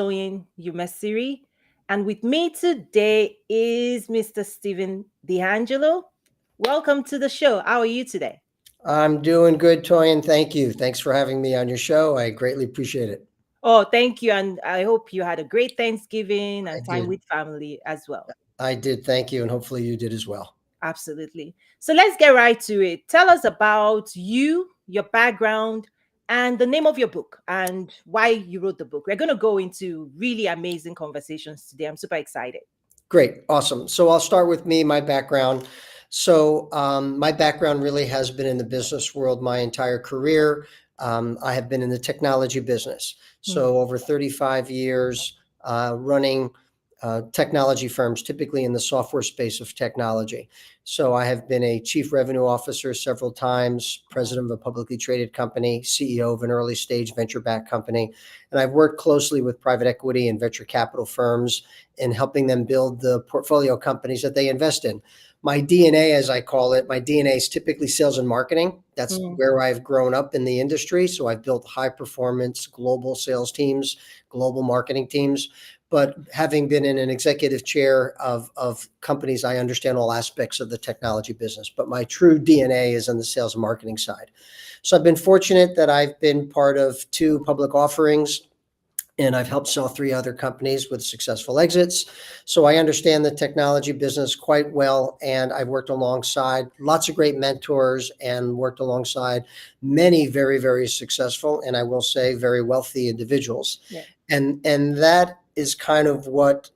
Toyin Umesiri. And with me today is Mr. Stephen D'Angelo. Welcome to the show. How are you today? I'm doing good, Toyin. Thank you. Thanks for having me on your show. I greatly appreciate it. Oh, thank you. And I hope you had a great Thanksgiving I and time did. with family as well. I did. Thank you. And hopefully you did as well. Absolutely. So let's get right to it. Tell us about you, your background, and the name of your book and why you wrote the book. We're going to go into really amazing conversations today. I'm super excited. Great. Awesome. So I'll start with me, my background. My background really has been in the business world my entire career. I have been in the technology business. Hmm. So over 35 years running technology firms, typically in the software space of technology. So I have been a chief revenue officer several times, Wow. president of a publicly traded company, CEO of an early stage venture backed company. And I've worked closely with private equity and venture capital firms in helping them build the portfolio companies that they invest in. My DNA, as I call it, my DNA is typically sales and marketing. That's Hmm. where I've grown up in the industry. So I've built high performance global sales teams, global marketing teams. But having been in an executive chair of companies, I understand all aspects of the technology business. But my true DNA is on the sales and marketing side. So I've been fortunate that I've been part of two public offerings and I've helped sell three other companies with successful exits. So I understand the technology business quite well. And I've worked alongside lots of great mentors and worked alongside many very, very successful and I will say very wealthy individuals. Yeah. And that is kind of what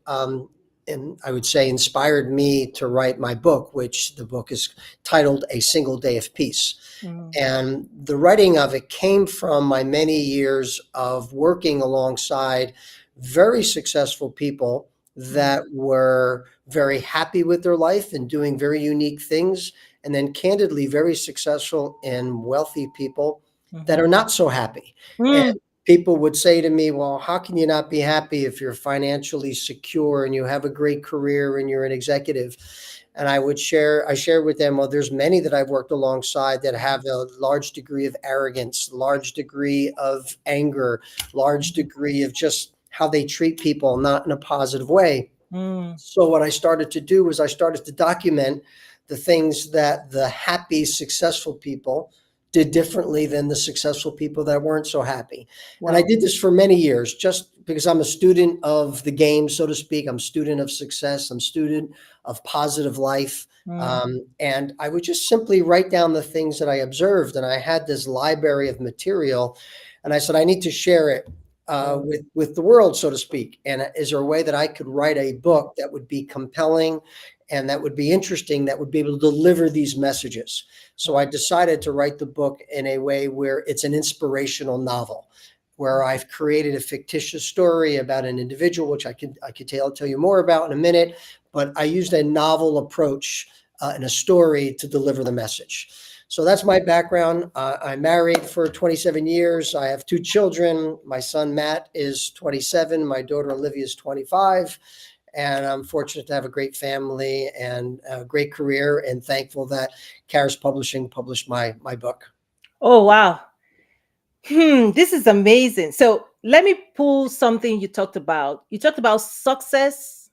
and I would say inspired me to write my book, which the book is titled A Single Day of Peace. Hmm. And the writing of it came from my many years of working alongside very successful people Hmm. that were very happy with their life and doing very unique things. And then, candidly, very successful and wealthy people that Hmm. are not so happy. And Hmm. people would say to me, well, how can you not be happy if you're financially secure and you have a great career and you're an executive? And I share with them, well, there's many that I've worked alongside that have a large degree of arrogance, large degree of anger, large degree of just how they treat people, not in a positive way. Hmm. So what I started to do was I started to document the things that the happy, successful people did differently than the successful people that weren't so happy. And I Wow. did this for many years just because I'm a student of the game, so to speak. I'm a student of success. I'm a student of positive life. Hmm. And I would just simply write down the things that I observed. And I had this library of material. And I said, I need to share it Oh. with the world, so to speak. And is there a way that I could write a book that would be compelling and that would be interesting, that would be able to deliver these messages? So I Wow. decided to write the book in a way where it's an inspirational novel, where I've created a fictitious story about an individual, which I could tell you more about in a minute. But I used a novel approach in a story to deliver the message. So that's my background. I'm married for 27 years. I have two children. My son Matt is 27. My daughter Olivia is 25. And I'm fortunate to have a great family and a great career, and thankful that Karis Publishing published my book. Oh, wow. This is amazing. So let me pull something you talked about. You talked about success,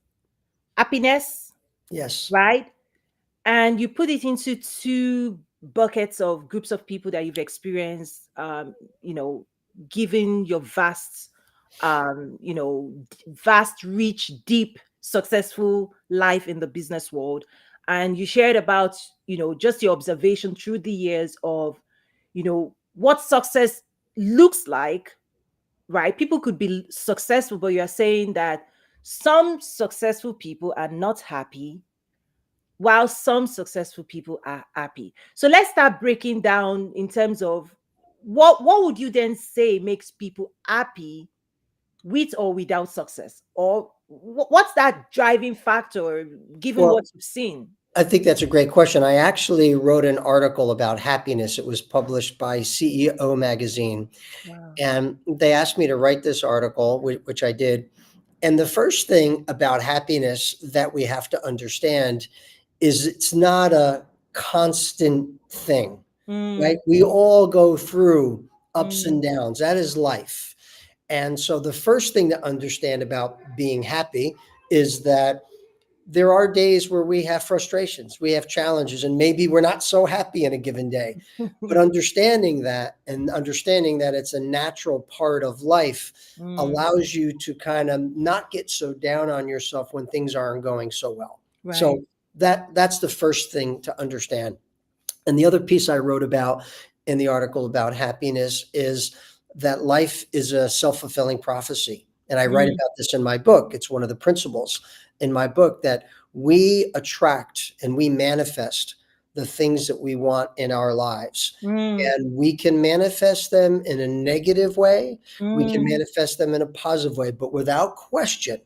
happiness, Yes. right? And you put it into two buckets of groups of people that you've experienced, you know, given your vast, vast, rich, deep, successful life in the business world. And you shared about, just your observation through the years of, what success looks like, right? People could be successful, but you're saying that some successful people are not happy while some successful people are happy. So let's start breaking down in terms of what would you then say makes people happy with or without success? Or what's that driving factor given what Well, you've seen? I think that's a great question. I actually wrote an article about happiness. It was published by CEO Magazine. Wow. And they asked me to write this article, which I did. And the first thing about happiness that we have to understand is it's not a constant thing, right? Mm, We all go through ups and mm, downs. That is life. And so the first thing to understand about being happy is that there are days where we have frustrations, we have challenges, and maybe we're not so happy in a given day. But understanding that and understanding that it's a natural part of life Mm, allows you to kind of not get so down on yourself when things aren't going so well. right. So that's the first thing to understand. And the other piece I wrote about in the article about happiness is that life is a self-fulfilling prophecy. And I write Mm, about this in my book. It's one of the principles in my book that we attract and we manifest the things that we want in our lives. mm, And we can manifest them in a negative way. We can mm. manifest them in a positive way, but without question,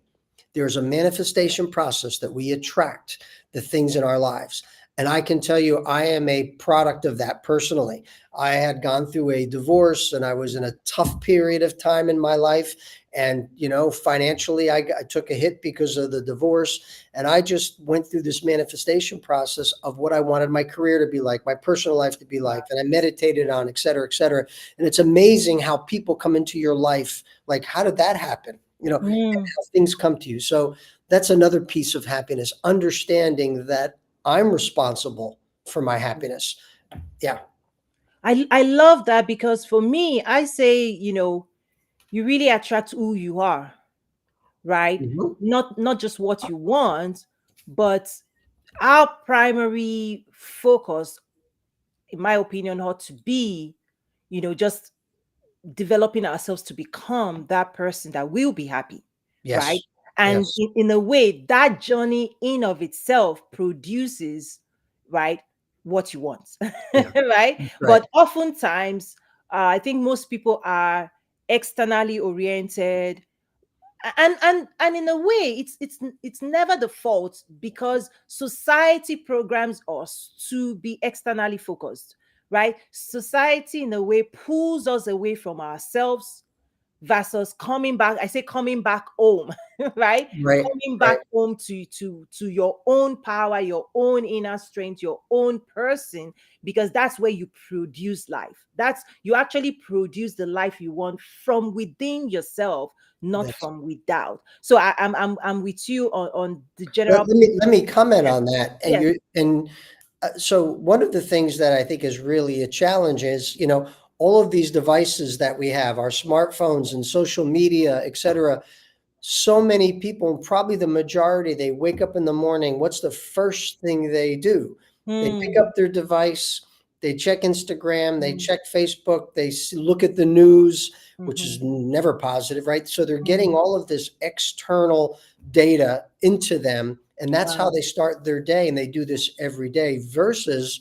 there's a manifestation process that we attract the things in our lives. And I can tell you, I am a product of that personally. I had gone through a divorce and I was in a tough period of time in my life. And, financially, I took a hit because of the divorce. And I just went through this manifestation process of what I wanted my career to be like, my personal life to be like. And I meditated on, et cetera, et cetera. And it's amazing how people come into your life. Like, how did that happen? Mm. How things come to you. So that's another piece of happiness, understanding that I'm responsible for my happiness. Yeah. I love that because for me, I say, you really attract who you are, right? Mhm. Not just what you want, but our primary focus, in my opinion, ought to be, just developing ourselves to become that person that will be happy, right? Yes. And Yes. in a way, that journey in of itself produces, right, what you want, Yeah. right? That's right. But oftentimes, I think most people are externally oriented, and in a way it's never the fault because society programs us to be externally focused, right? Society in a way pulls us away from ourselves versus coming back. I say coming back home, right? Right. Coming Right. back home to your own power, your own inner strength, your own person, because that's where you produce life. That's you actually produce the life you want from within yourself, not That's from without. So I'm with you on the let, general let me let me comment yes, on that. And yes. you and so one of the things that I think is really a challenge is, all of these devices that we have, our smartphones and social media, et cetera. So many people, probably the majority, they wake up in the morning. What's the first thing they do? They pick Hmm, up their device, they check Instagram, they hmm, check Facebook, they look at the news, which is mhm, never positive, right? So they're getting mhm. all of this external data into them, and that's how Wow. they start their day. And they do this every day versus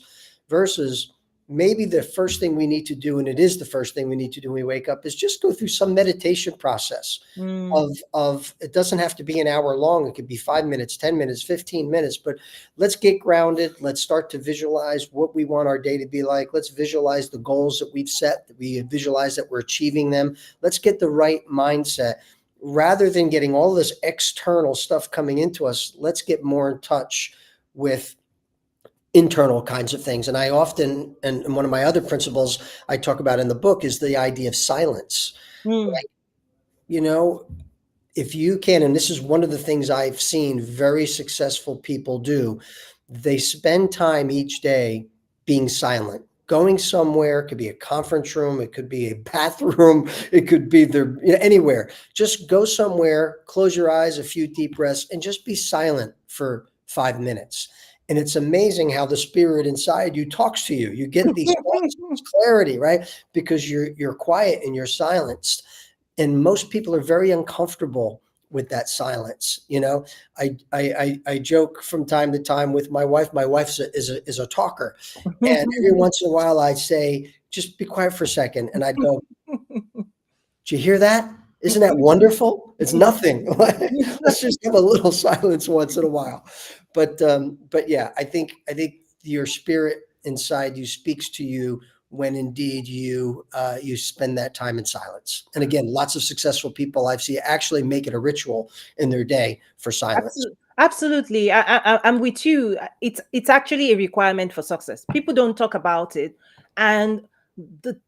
maybe the first thing we need to do, and it is the first thing we need to do when we wake up, is just go through some meditation process Mm, of it doesn't have to be an hour long. It could be 5 minutes, 10 minutes, 15 minutes, but let's get grounded. Let's start to visualize what we want our day to be like. Let's visualize the goals that we've set, that we visualize that we're achieving them. Let's get the right mindset. Rather than getting all this external stuff coming into us, let's get more in touch with internal kinds of things. And I often, and one of my other principles I talk about in the book is the idea of silence. mm, You know, if you can, and this is one of the things I've seen very successful people do, they spend time each day being silent. Going somewhere, it could be a conference room, it could be a bathroom, it could be their anywhere. Just go somewhere, close your eyes, a few deep breaths, and just be silent for 5 minutes. And it's amazing how the spirit inside you talks to you. You get these thoughts, this clarity, right? Because you're quiet and you're silenced, and most people are very uncomfortable with that silence. I joke from time to time with my wife. My wife is a talker, and every once in a while I'd say, just be quiet for a second, and I'd go, do you hear that? Isn't that wonderful? It's nothing. Let's just have a little silence once in a while. But yeah, I think your spirit inside you speaks to you when indeed you spend that time in silence. And again, lots of successful people I've seen actually make it a ritual in their day for silence. Absolutely. I'm with you. It's actually a requirement for success. People don't talk about it, and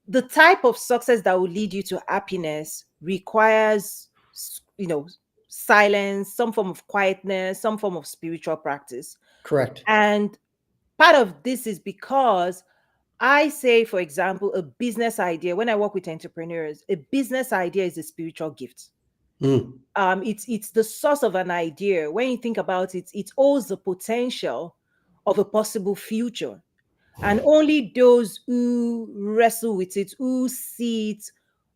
the type of success that will lead you to happiness requires, silence, some form of quietness, some form of spiritual practice. Correct. And part of this is because I say, for example, a business idea, when I work with entrepreneurs, a business idea is a spiritual gift. Mm, It's the source of an idea. When you think about it, it holds the potential of a possible future. And only those who wrestle with it, who see it,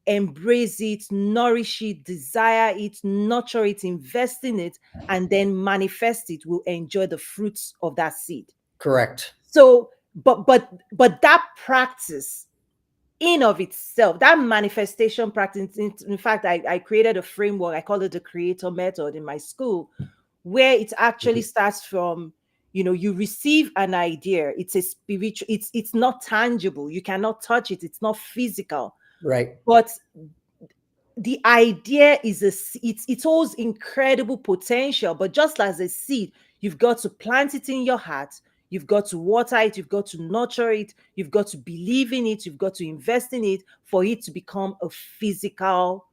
embrace it, nourish it, desire it, nurture it, invest in it, and then manifest it will enjoy the fruits of that seed. correct. So, but that practice in of itself, that manifestation practice, in fact, I created a framework, I call it the creator method in my school, where it actually Mhm. starts from, you receive an idea, it's a spiritual, it's not tangible, you cannot touch it, it's not physical, Right. but the idea is it holds incredible potential, but just as a seed, you've got to plant it in your heart, you've got to water it, you've got to nurture it, you've got to believe in it, you've got to invest in it for it to become a physical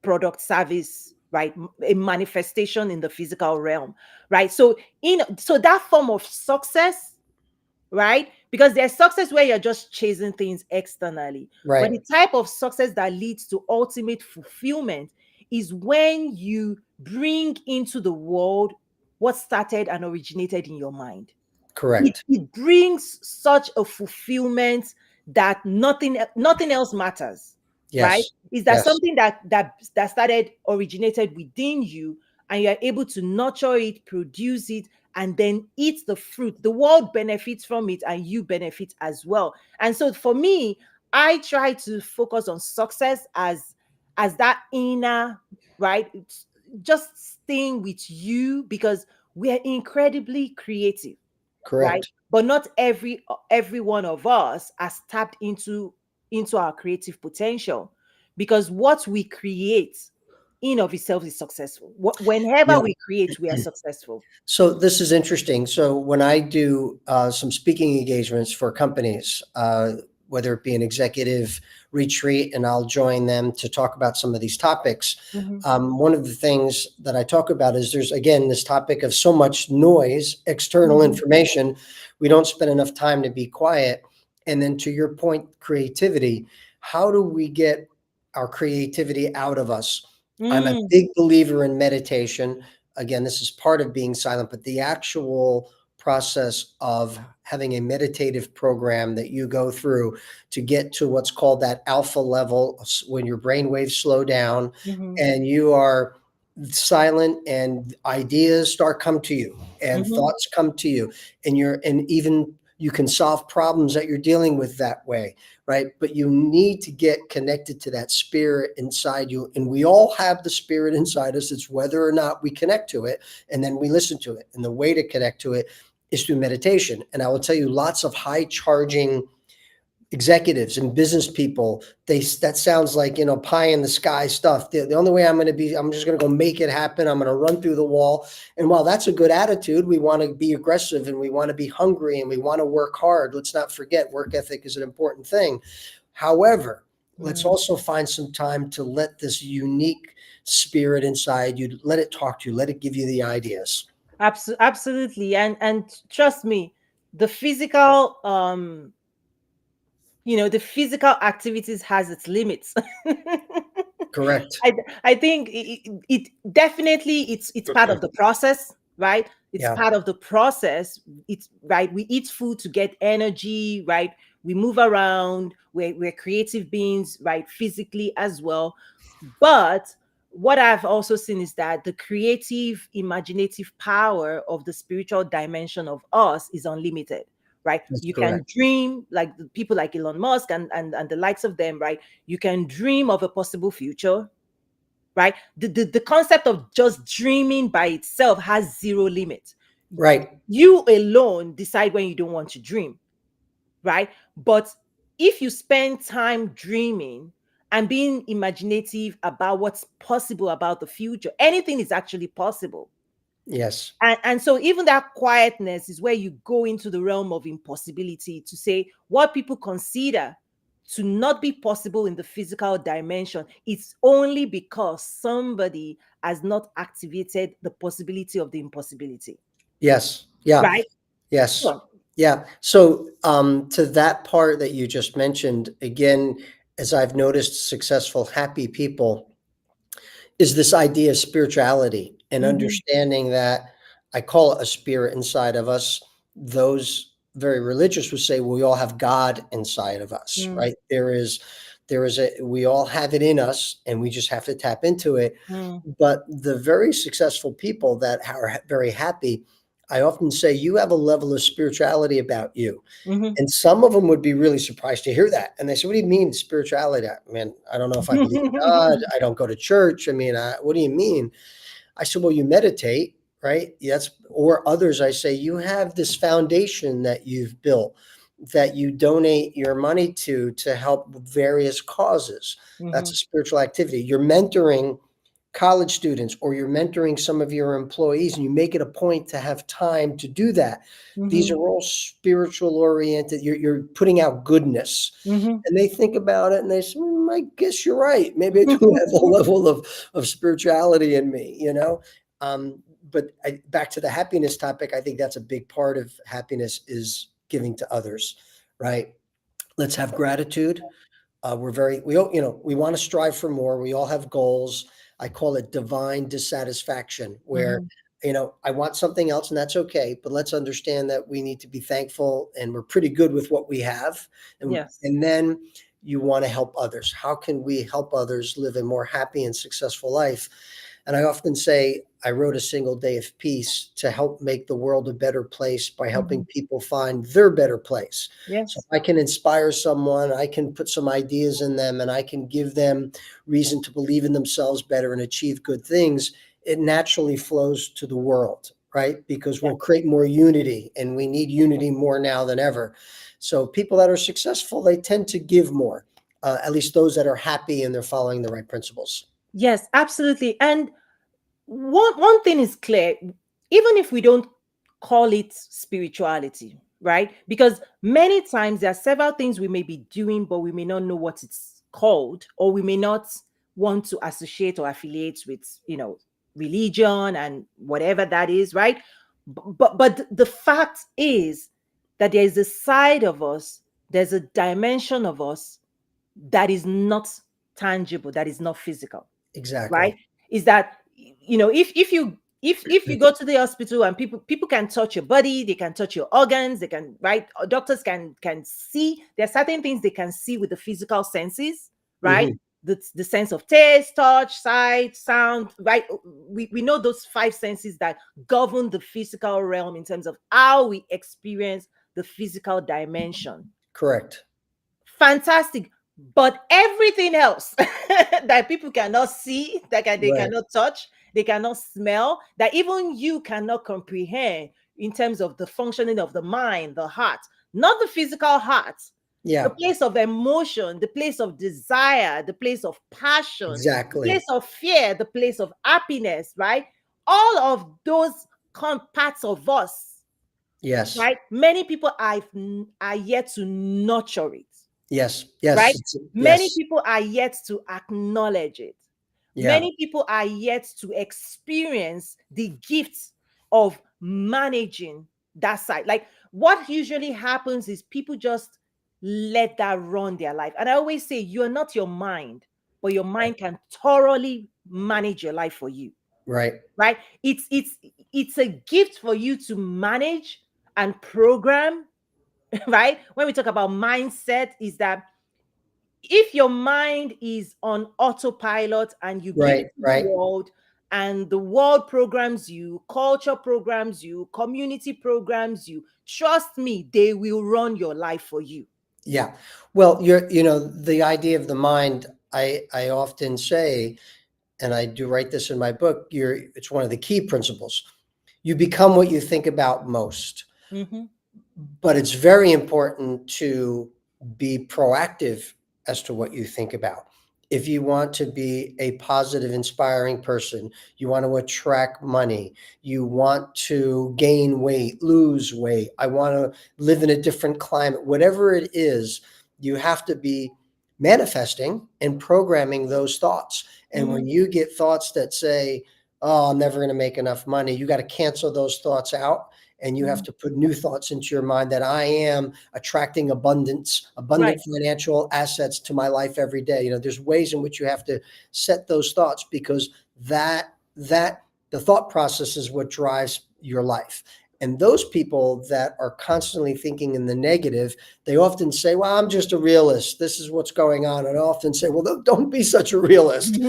product, service, right? A manifestation in the physical realm, right? So that form of success, right? Because there's success where you're just chasing things externally. But Right. the type of success that leads to ultimate fulfillment is when you bring into the world what started and originated in your mind. It, Correct. it brings such a fulfillment that nothing else matters, right? Yes. Is that Yes. something that started, originated within you, and you're able to nurture it, produce it, and then eat the fruit. The world benefits from it, and you benefit as well. And so for me, I try to focus on success as that inner, right? It's just staying with you, because we're incredibly creative, right? Correct. But not every one of us has tapped into our creative potential, because what we create in of itself is successful. Whenever Yeah. we create, we are successful. So this is interesting. So when I do some speaking engagements for companies, whether it be an executive retreat, and I'll join them to talk about some of these topics. Mhm. One of the things that I talk about is there's again this topic of so much noise, external Mhm. information. We don't spend enough time to be quiet. And then to your point, creativity. How do we get our creativity out of us? I'm a Mm. big believer in meditation. Again, this is part of being silent, but the actual process of having a meditative program that you go through to get to what's called that alpha level, when your brain waves slow down Mhm. and you are silent and ideas start come to you and Mhm. thoughts come to you, and even you can solve problems that you're dealing with that way, right? But you need to get connected to that spirit inside you, and we all have the spirit inside us. It's whether or not we connect to it, and then we listen to it, and the way to connect to it is through meditation. And I will tell you, lots of high charging executives and business people, that sounds like, pie in the sky stuff. The only way I'm just going to go make it happen, I'm going to run through the wall. And while that's a good attitude, we want to be aggressive and we want to be hungry and we want to work hard. Let's not forget, work ethic is an important thing. However, let's Mm. also find some time to let this unique spirit inside you, let it talk to you, let it give you the ideas. Absolutely. And trust me, the physical, the physical activities has its limits. Correct. I think it definitely, it's part of the process, right? It's Yeah. part of the process. It's right. We eat food to get energy, right? We move around. We're creative beings, right? Physically as well. But what I've also seen is that the creative, imaginative power of the spiritual dimension of us is unlimited, right? That's You can correct. dream, like the people like Elon Musk and the likes of them, right? You can dream of a possible future, right? The concept of just dreaming by itself has zero limit. Right. You alone decide when you don't want to dream, right? But if you spend time dreaming and being imaginative about what's possible about the future, anything is actually possible. Yes. And so even that quietness is where you go into the realm of impossibility to say what people consider to not be possible in the physical dimension, it's only because somebody has not activated the possibility of the impossibility, Yes. Yeah. right? Yes. Sure. Yeah. So, to that part that you just mentioned, again, as I've noticed successful, happy people, is this idea of spirituality and Mhm, understanding that I call it a spirit inside of us. Those very religious would say we all have God inside of us, mm, right? We all have it in us and we just have to tap into it. mm, But the very successful people that are very happy, I often say you have a level of spirituality about you. mhm. And some of them would be really surprised to hear that. And they say, "What do you mean spirituality?" I mean, I don't know if I believe in God. I don't go to church. I mean, what do you mean? I said, "Well, you meditate, right? That's or others." I say, "You have this foundation that you've built that you donate your money to help various causes. That's a Mhm, spiritual activity. You're mentoring college students or you're mentoring some of your employees and you make it a point to have time to do that. These are mhm, all spiritual oriented. You're putting out goodness." mhm. And they think about it and they say, I guess you're right. Maybe I do have a level of spirituality in me, you know? But back to the happiness topic, I think that's a big part of happiness is giving to others, right? Let's have gratitude. We all, we want to strive for more. We all have goals. I call it divine dissatisfaction, where, Mhm. I want something else and that's okay. But let's understand that we need to be thankful and we're pretty good with what we have. Yes. And then you want to help others. How can we help others live a more happy and successful life? And I often say, I wrote a single day of peace to help make the world a better place by helping Mhm. people find their better place. So Yes. if I can inspire someone, I can put some ideas in them and I can give them reason to believe in themselves better and achieve good things. It naturally flows to the world, right? Because Yeah. we'll create more unity and we need unity more now than ever. So people that are successful, they tend to give more, at least those that are happy and they're following the right principles. Yes, absolutely. And one thing is clear, even if we don't call it spirituality, right? Because many times there are several things we may be doing, but we may not know what it's called, or we may not want to associate or affiliate with, religion and whatever that is, right? But the fact is that there is a side of us, there's a dimension of us that is not tangible, that is not physical, right? Exactly. Is that, if you go to the hospital and people can touch your body, they can touch your organs, they can, right? Doctors can see, there are certain things they can see with the physical senses, right? Mhm. The sense of taste, touch, sight, sound, right? We know those five senses that govern the physical realm in terms of how we experience the physical dimension. Correct. Fantastic. But everything else that people cannot see, they Right. cannot touch, they cannot smell, that even you cannot comprehend in terms of the functioning of the mind, the heart, not the physical heart, the Yeah, place of emotion, the place of desire, the place of passion, the place exactly. of fear, the place of happiness, right? All of those parts of us, Yes. right? Many people are yet to nurture it, Yes. Yes. right? Many Yes. people are yet to acknowledge it. Yeah. Many people are yet to experience the gifts of managing that side. Like, what usually happens is people just let that run their life. And I always say, you're not your mind, but your Right. mind can thoroughly manage your life for you, Right. right? It's a gift for you to manage and program, right? When we talk about mindset, is that if your mind is on autopilot and you give it Right. to the Right. world, and the world programs you, culture programs you, community programs you, trust me, they will run your life for you. Yeah. Well, the idea of the mind, I often say, and I do write this in my book, it's one of the key principles. You become what you think about most. Mhm. But it's very important to be proactive as to what you think about. If you want to be a positive, inspiring person, you want to attract money, you want to gain weight, lose weight, I want to live in a different climate, whatever it is, you have to be manifesting and programming those thoughts. And Mhm. when you get thoughts that say, oh, I'm never going to make enough money, you got to cancel those thoughts out. And you have Mhm. to put new thoughts into your mind that I am attracting Right. abundant financial assets to my life every day. There's ways in which you have to set those thoughts, because that the thought process is what drives your life. And those people that are constantly thinking in the negative, they often say, well, I'm just a realist. This is what's going on. And I often say, well, don't be such a realist.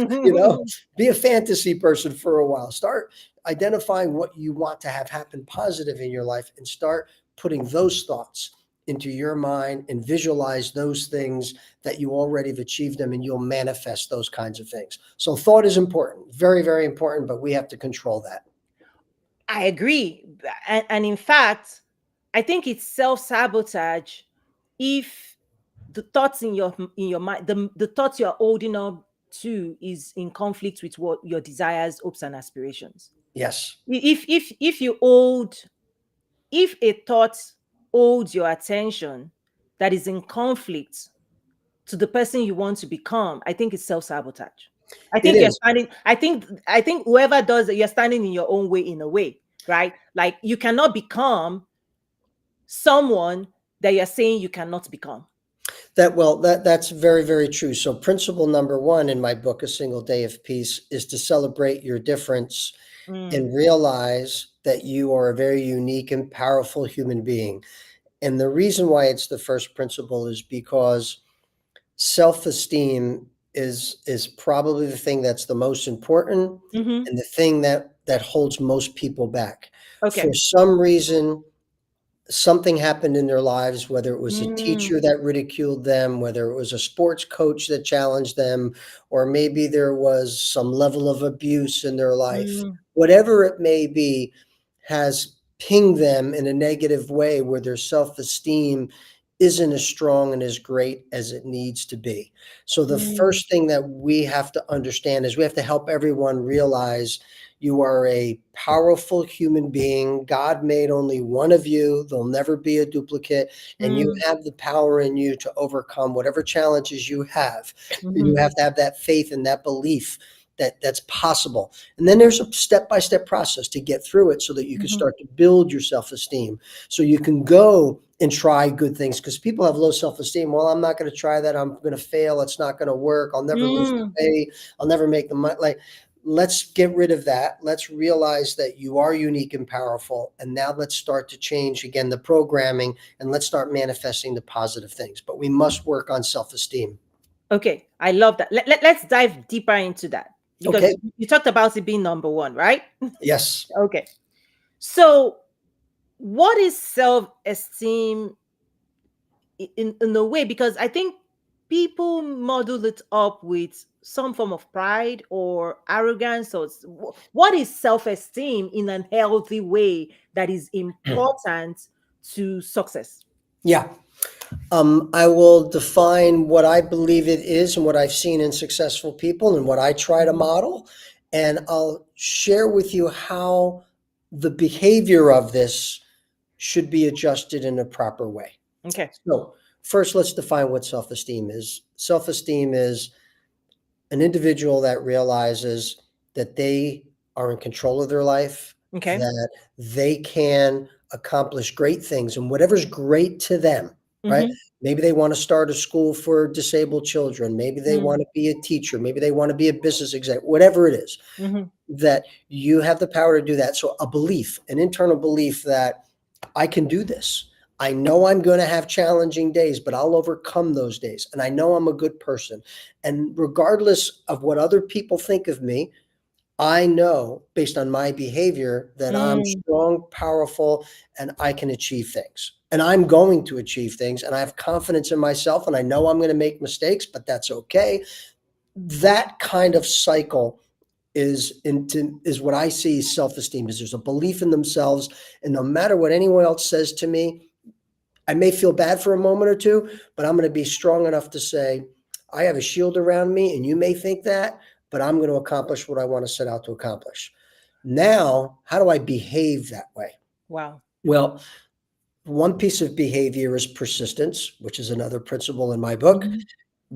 Be a fantasy person for a while. Start identifying what you want to have happen positive in your life, and start putting those thoughts into your mind and visualize those things that you already have achieved them, and you'll manifest those kinds of things. So thought is important, very, very important, but we have to control that. I agree. And in fact, I think it's self-sabotage if the thoughts in your mind, the thoughts you're holding on to is in conflict with what your desires, hopes, and aspirations. Yes. If you hold, if a thought holds your attention that is in conflict to the person you want to become, I think it's self-sabotage. I It think you're is. standing, I think whoever does it, you're standing in your own way, in a way, right? Like, you cannot become someone that you're saying you cannot become. That's very, very true. So principle number one in my book, A Single Day of Peace, is to celebrate your difference Mm, and realize that you are a very unique and powerful human being. And the reason why it's the first principle is because self-esteem is probably the thing that's the most important, mhm. and the thing that holds most people back. For Okay. some reason, something happened in their lives, whether it was a Mm, teacher that ridiculed them, whether it was a sports coach that challenged them, or maybe there was some level of abuse in their life. mm, Whatever it may be, has pinged them in a negative way, where their self-esteem isn't as strong and as great as it needs to be. So the mm, first thing that we have to understand is we have to help everyone realize you are a powerful human being. God made only one of you. There'll never be a duplicate. And you mm, have the power in you to overcome whatever challenges you have. And you mhm, have to have that faith and that belief that that's possible. And then there's a step-by-step process to get through it, so that you can mhm, start to build your self-esteem. So you can go and try good things, because people have low self-esteem. Well, I'm not going to try that. I'm going to fail. It's not going to work. I'll never lose the mm. weight. I'll never make the money. Like, let's get rid of that. Let's realize that you are unique and powerful. And now let's start to change again the programming, and let's start manifesting the positive things. But we must work on self-esteem. Okay, I love that. Let's dive deeper into that, because Okay. you talked about it being number one, right? Yes. Okay. So, what is self-esteem in a way? Because I think people model it up with some form of pride or arrogance, or what is self-esteem in an healthy way that is important to success? Yeah. I will define what I believe it is and what I've seen in successful people and what I try to Mhm. model. And I'll share with you how the behavior of this should be adjusted in a proper way. Okay. So, first, let's define what self esteem is. Self esteem is an individual that realizes that they are in control of their life, Okay. that they can accomplish great things and whatever's great to them, right? Mm-hmm. Maybe they want to start a school for disabled children. Maybe they want to be a teacher. Maybe they want to be a business exec, whatever it is, Mm-hmm. that you have the power to do that. So, a belief, an internal belief that I can do this. I know I'm going to have challenging days, but I'll overcome those days. And I know I'm a good person. And regardless of what other people think of me, I know based on my behavior that I'm Mm, strong, powerful, and I can achieve things. And I'm going to achieve things. And I have confidence in myself. And I know I'm going to make mistakes, but that's okay. That kind of cycle is what I see as self-esteem. Is there's a belief in themselves, and no matter what anyone else says to me, I may feel bad for a moment or two, but I'm going to be strong enough to say, I have a shield around me, and you may think that, but I'm going to accomplish what I want to set out to accomplish. Now, how do I behave that way? wow. Well, one piece of behavior is persistence, which is another principle in my book. Mhm.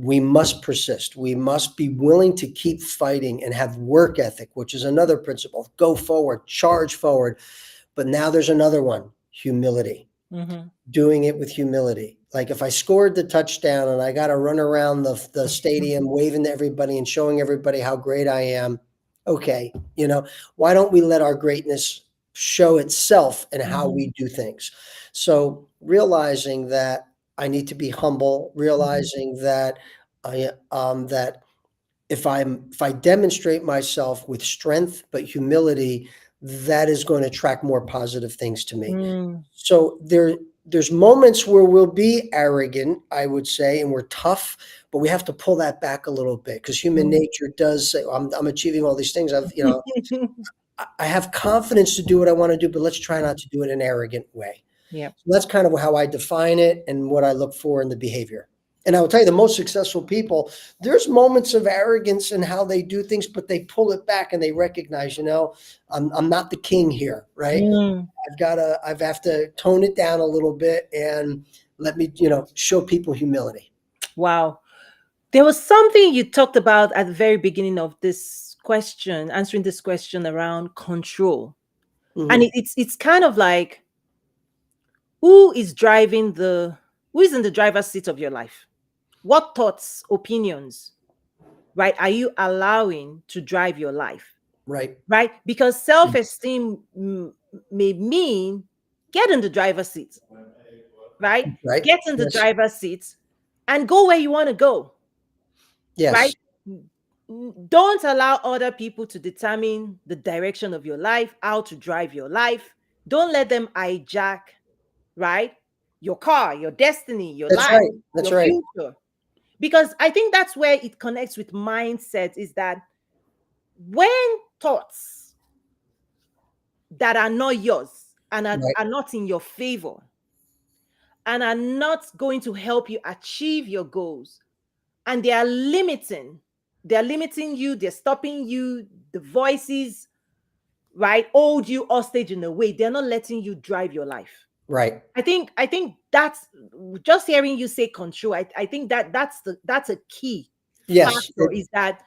we must persist. We must be willing to keep fighting and have work ethic, which is another principle. Go forward, charge forward. But now there's another one, humility. Mm-hmm. Doing it with humility. Like if I scored the touchdown and I got to run around the stadium waving to everybody and showing everybody how great I am, okay, why don't we let our greatness show itself in how we do things? So realizing that I need to be humble, realizing that that if I demonstrate myself with strength but humility, that is going to attract more positive things to me. Mm. So there's moments where we'll be arrogant, I would say, and we're tough, but we have to pull that back a little bit because human nature does say, I'm achieving all these things. I have confidence to do what I want to do, but let's try not to do it in an arrogant way. Yeah. So that's kind of how I define it and what I look for in the behavior. And I will tell you, the most successful people, there's moments of arrogance in how they do things, but they pull it back and they recognize, I'm not the king here, right? Mm. I have to tone it down a little bit and let me, show people humility. Wow. There was something you talked about at the very beginning of this question, answering this question around control. And Mhm. it's kind of like, who is in the driver's seat of your life? What thoughts, opinions, right, are you allowing to drive your life? Right. Right? Because self-esteem may mean get in the driver's seat, right? Right. Get in the Yes. driver's seat and go where you want to go, Yes. right? Don't allow other people to determine the direction of your life, how to drive your life. Don't let them hijack, right? Your car, your destiny, your That's life, right. That's your right. future. Because I think that's where it connects with mindset, is that when thoughts that are not yours and Right. are not in your favor and are not going to help you achieve your goals, and they're limiting you, they're stopping you, the voices, right, hold you hostage in a way, they're not letting you drive your life. Right. I think that's, just hearing you say control, I think that's a key Yes. factor, is that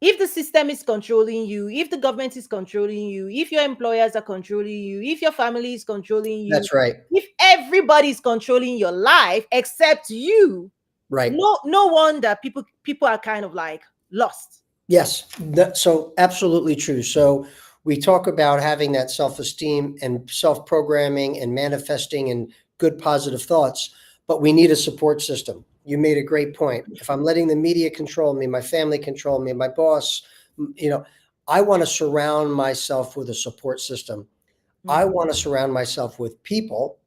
if the system is controlling you, if the government is controlling you, if your employers are controlling you, if your family is controlling you, That's right. if everybody is controlling your life except you, Right. no wonder people are kind of like lost. Yes. So absolutely true. So we talk about having that self-esteem and self-programming and manifesting and good positive thoughts, but we need a support system. You made a great point. If I'm letting the media control me, my family control me, my boss, I want to surround myself with a support system. I Mm. want to surround myself with people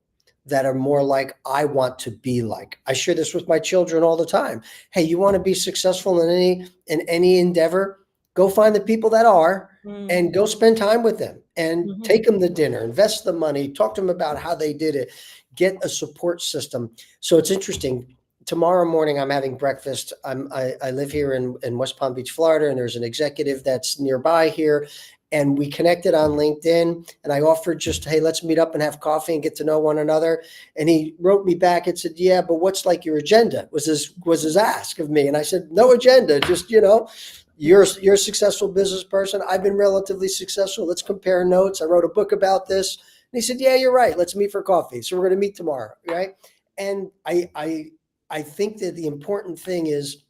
that are more like I want to be like. I share this with my children all the time. Hey, you want to be successful in any endeavor? Go find the people that are Mm. and go spend time with them and Mhm. take them to dinner, invest the money, talk to them about how they did it, get a support system. So it's interesting. Tomorrow morning, I'm having breakfast. I live here in West Palm Beach, Florida, and there's an executive that's nearby here. And we connected on LinkedIn, and I offered just, hey, let's meet up and have coffee and get to know one another. And he wrote me back and said, yeah, but what's like your agenda? Was his ask of me. And I said, no agenda, just, you're a successful business person. I've been relatively successful. Let's compare notes. I wrote a book about this. And he said, yeah, you're right. Let's meet for coffee. So we're going to meet tomorrow. Right. And I think that the important thing is,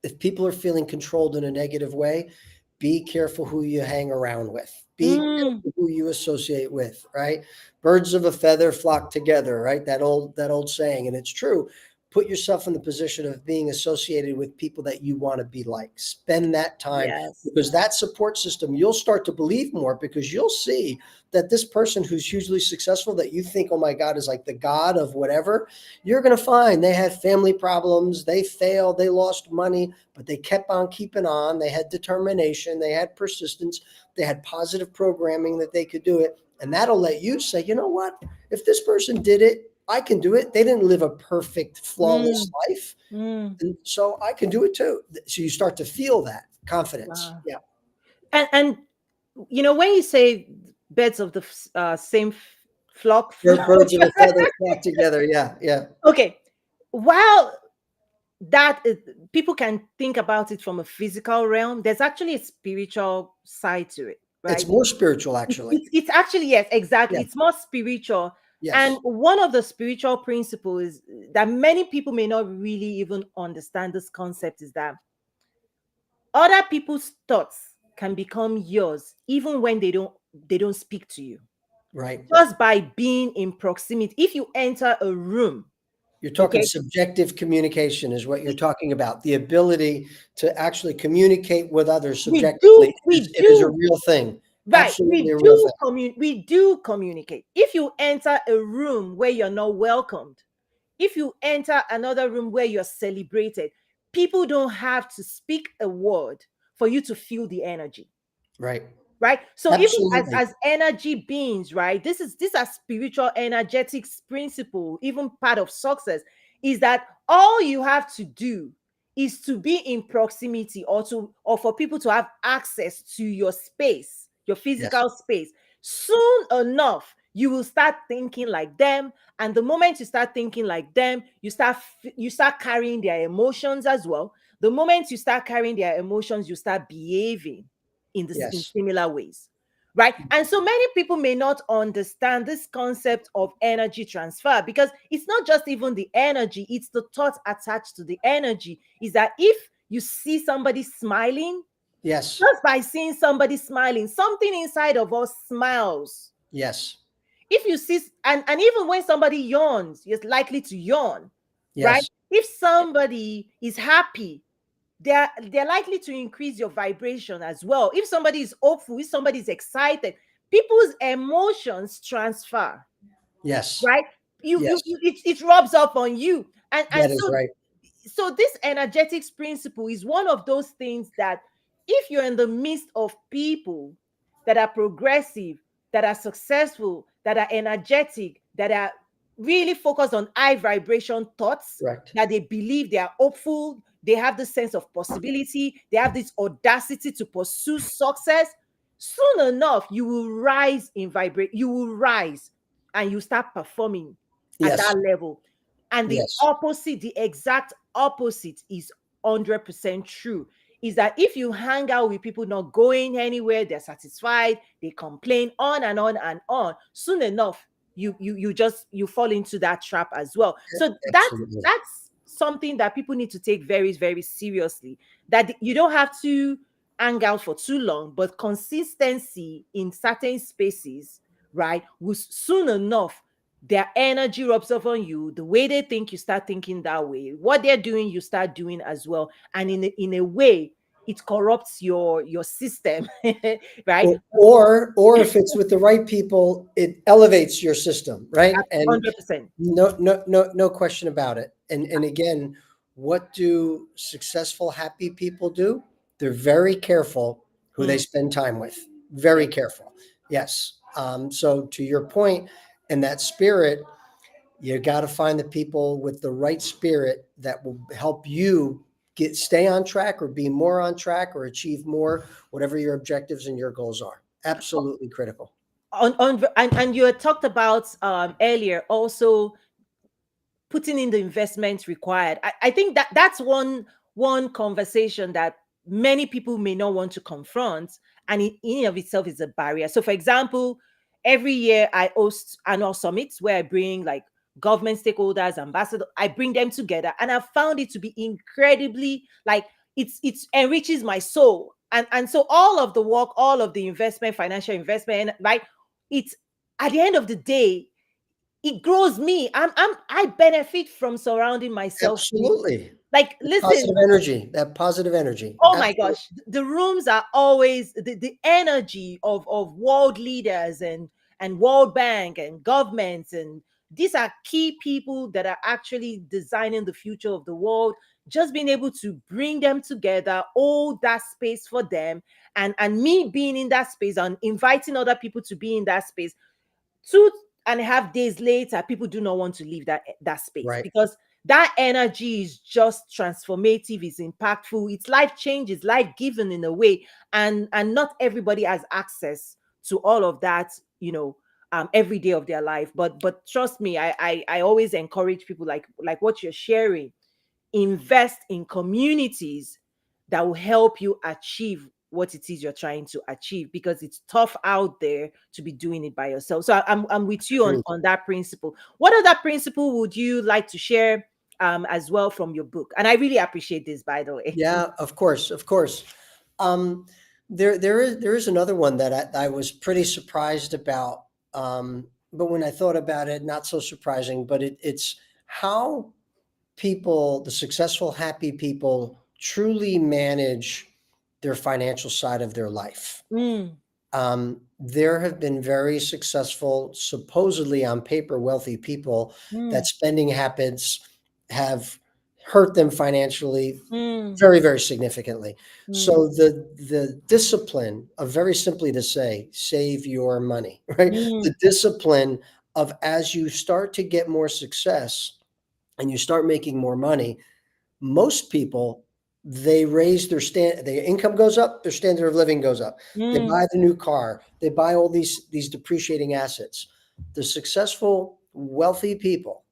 if people are feeling controlled in a negative way, be careful who you hang around with. Be Mm. careful who you associate with, right? Birds of a feather flock together, right? That old saying, and it's true. Put yourself in the position of being associated with people that you want to be like. Spend that time, Yes. because that support system, you'll start to believe more, because you'll see that this person who's hugely successful, that you think, oh my God, is like the God of whatever, you're going to find they had family problems, they failed, they lost money, but they kept on keeping on. They had determination, they had persistence, they had positive programming that they could do it. And that'll let you say, you know what? If this person did it, I can do it. They didn't live a perfect, flawless Mm. life. Mm. And so I can do it too. So you start to feel that confidence. Wow. Yeah. And when you say birds of the same flock, Birds of a feather flock together. Yeah. Yeah. okay, while that is, people can think about it from a physical realm. There's actually a spiritual side to it, It's right? more spiritual, It's, actually. it's, it's actually, yes, exactly. Yeah. It's more spiritual. And Yes. one of the spiritual principles that many people may not really even understand this concept is that other people's thoughts can become yours even when they don't speak to you, Right. just by being in proximity. If you enter a room, You're talking okay, subjective communication is what you're talking about. The ability to actually communicate with others we subjectively do we is a do real thing. right, Absolutely a real thing. we do communicate. If you enter a room where you're not welcomed, if you enter another room where you're celebrated, people don't have to speak a word for you to feel the energy, Right. right? So even Absolutely. as energy beings, right, these are spiritual energetics principle. Even part of success is that all you have to do is to be in proximity, or for people to have access to your space, your Yes. physical space. Soon enough you will start thinking like them, and the moment you start thinking like them, you start carrying their emotions as well. The moment you start carrying their emotions, you start behaving in Yes. similar ways, right? And so many people may not understand this concept of energy transfer, because it's not just even the energy, it's the thought attached to the energy. Is that if you see somebody smiling, Yes. just by seeing somebody smiling, something inside of us smiles. Yes. If you see, and even when somebody yawns, you're likely to yawn, right? Yes. If somebody is happy, they're likely to increase your vibration as well. If somebody is hopeful, if somebody is excited, people's emotions transfer, Yes. right? Yes. It rubs up on you. And That is right. so this energetics principle is one of those things that if you're in the midst of people that are progressive, that are successful, that are energetic, that are really focused on high vibration thoughts, Correct. that they believe, they are hopeful, they have this sense of possibility, they have this audacity to pursue success, soon enough you will rise in vibrate, you will rise and you start performing at Yes. that level. And the Yes. opposite, the exact opposite is 100% true. Is that if you hang out with people not going anywhere, they're satisfied, they complain on and on and on, soon enough you fall into that trap as well. So Absolutely. that's something that people need to take very, very seriously. That you don't have to hang out for too long, but consistency in certain spaces, right, will soon enough, their energy rubs off on you. The way they think, you start thinking that way. What they're doing, you start doing as well. And in a way, it corrupts your system, right? Or if it's with the right people, it elevates your system, right? At And 100%. no question about it. And again, what do successful, happy people do? They're very careful who they Mm, spend time with. yeah. Very careful. Yes. So to your point, and that spirit, you got to find the people with the right spirit that will help you stay on track or be more on track or achieve more, whatever your objectives and your goals are. Absolutely critical. And you had talked about earlier also putting in the investments required. I think that that's one conversation that many people may not want to confront, and in of itself is a barrier. So for example, every year I host annual summits where I bring like government stakeholders, ambassadors, I bring them together, and I found it to be incredibly like it's enriches my soul. And so all of the work, all of the investment, financial investment, right, it's at the end of the day, it grows me. I benefit from surrounding myself with, Absolutely. like, The listen, positive energy, that positive energy. oh my Absolutely. gosh, the rooms are always the energy of world leaders and World Bank and governments, and these are key people that are actually designing the future of the world. Just being able to bring them together, hold that space for them, and me being in that space and inviting other people to be in that space. 2.5 days later, people do not want to leave that space, Right. because that energy is just transformative, it's impactful, it's life change, it's life giving in a way. And not everybody has access to all of that, every day of their life. But trust me, I always encourage people, like what you're sharing. invest in communities that will help you achieve what it is you're trying to achieve, because it's tough out there to be doing it by yourself. So I'm with you True. on that principle. What other principle would you like to share as well from your book? And I really appreciate this, by the way. Yeah, of course, of course. Um, there is another one that I was pretty surprised about. But when I thought about it, not so surprising. But it's how people, the successful, happy people, truly manage their financial side of their life. Mm, There have been very successful, supposedly on paper, wealthy people that mm, spending habits have hurt them financially mm, very, very significantly. mm, So the discipline of, very simply to say, save your money, right? The mm, discipline of, as you start to get more success and you start making more money, most people, they raise their income goes up, their standard of living goes up. They mm, buy the new car, they buy all these depreciating assets. The successful, wealthy people,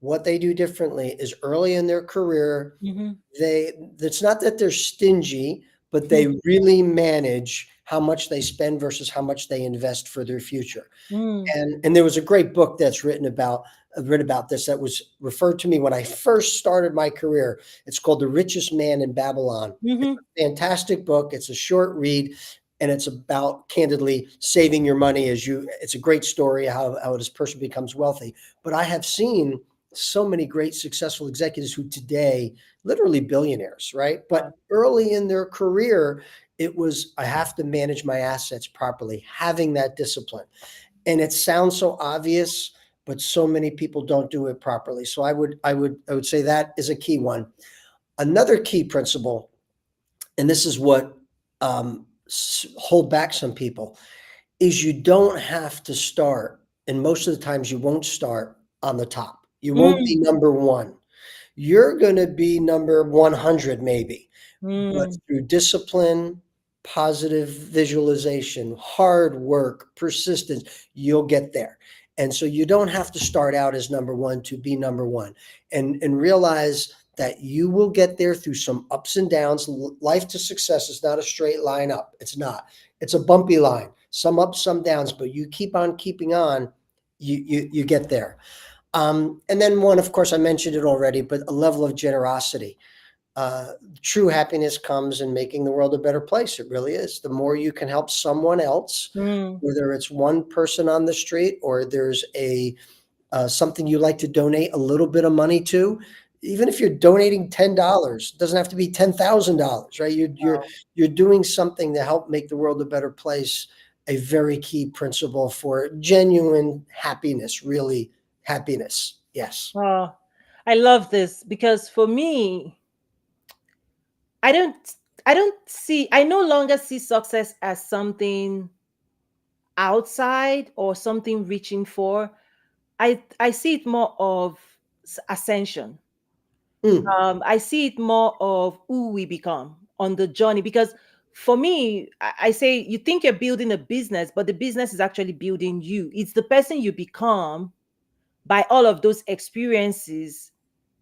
what they do differently is, early in their career, mhm, they it's not that they're stingy, but they mhm, really manage how much they spend versus how much they invest for their future. mm, And there was a great book that's written about this, that was referred to me when I first started my career. It's called The Richest Man in Babylon. It's mhm. a fantastic book. It's a short read, and it's about, candidly, saving your money as you. It's a great story how this person becomes wealthy. But I have seen so many great successful executives who today, literally billionaires, right? Wow. But early in their career, it was, I have to manage my assets properly, having that discipline. And it sounds so obvious, but so many people don't do it properly. So I would say that is a key one. Another key principle, and this is what hold back some people, is you don't have to start, and most of the times you won't start on the top. You won't be Mm, number one. You're going to be number 100 maybe, but mm, through discipline, positive visualization, hard work, persistence, you'll get there. And so you don't have to start out as number one to be number one. And realize that you will get there through some ups and downs. Life to success is not a straight line up. It's not. It's a bumpy line. Some ups, some downs, but you keep on keeping on, you get there. And then one, of course, I mentioned it already, but a level of generosity. Uh, True happiness comes in making the world a better place. It really is. The more you can help someone else, mm, whether it's one person on the street, or there's a something you like to donate a little bit of money to, even if you're donating $10, it doesn't have to be $10,000, right? wow. You're doing something to help make the world a better place. A very key principle for genuine happiness, really happiness. Yes. Oh, I love this because for me, I don't I no longer see success as something outside or something reaching for. I see it more of ascension. Mm, I see it more of who we become on the journey, because for me, I say you think you're building a business, but the business is actually building you. It's the person you become by all of those experiences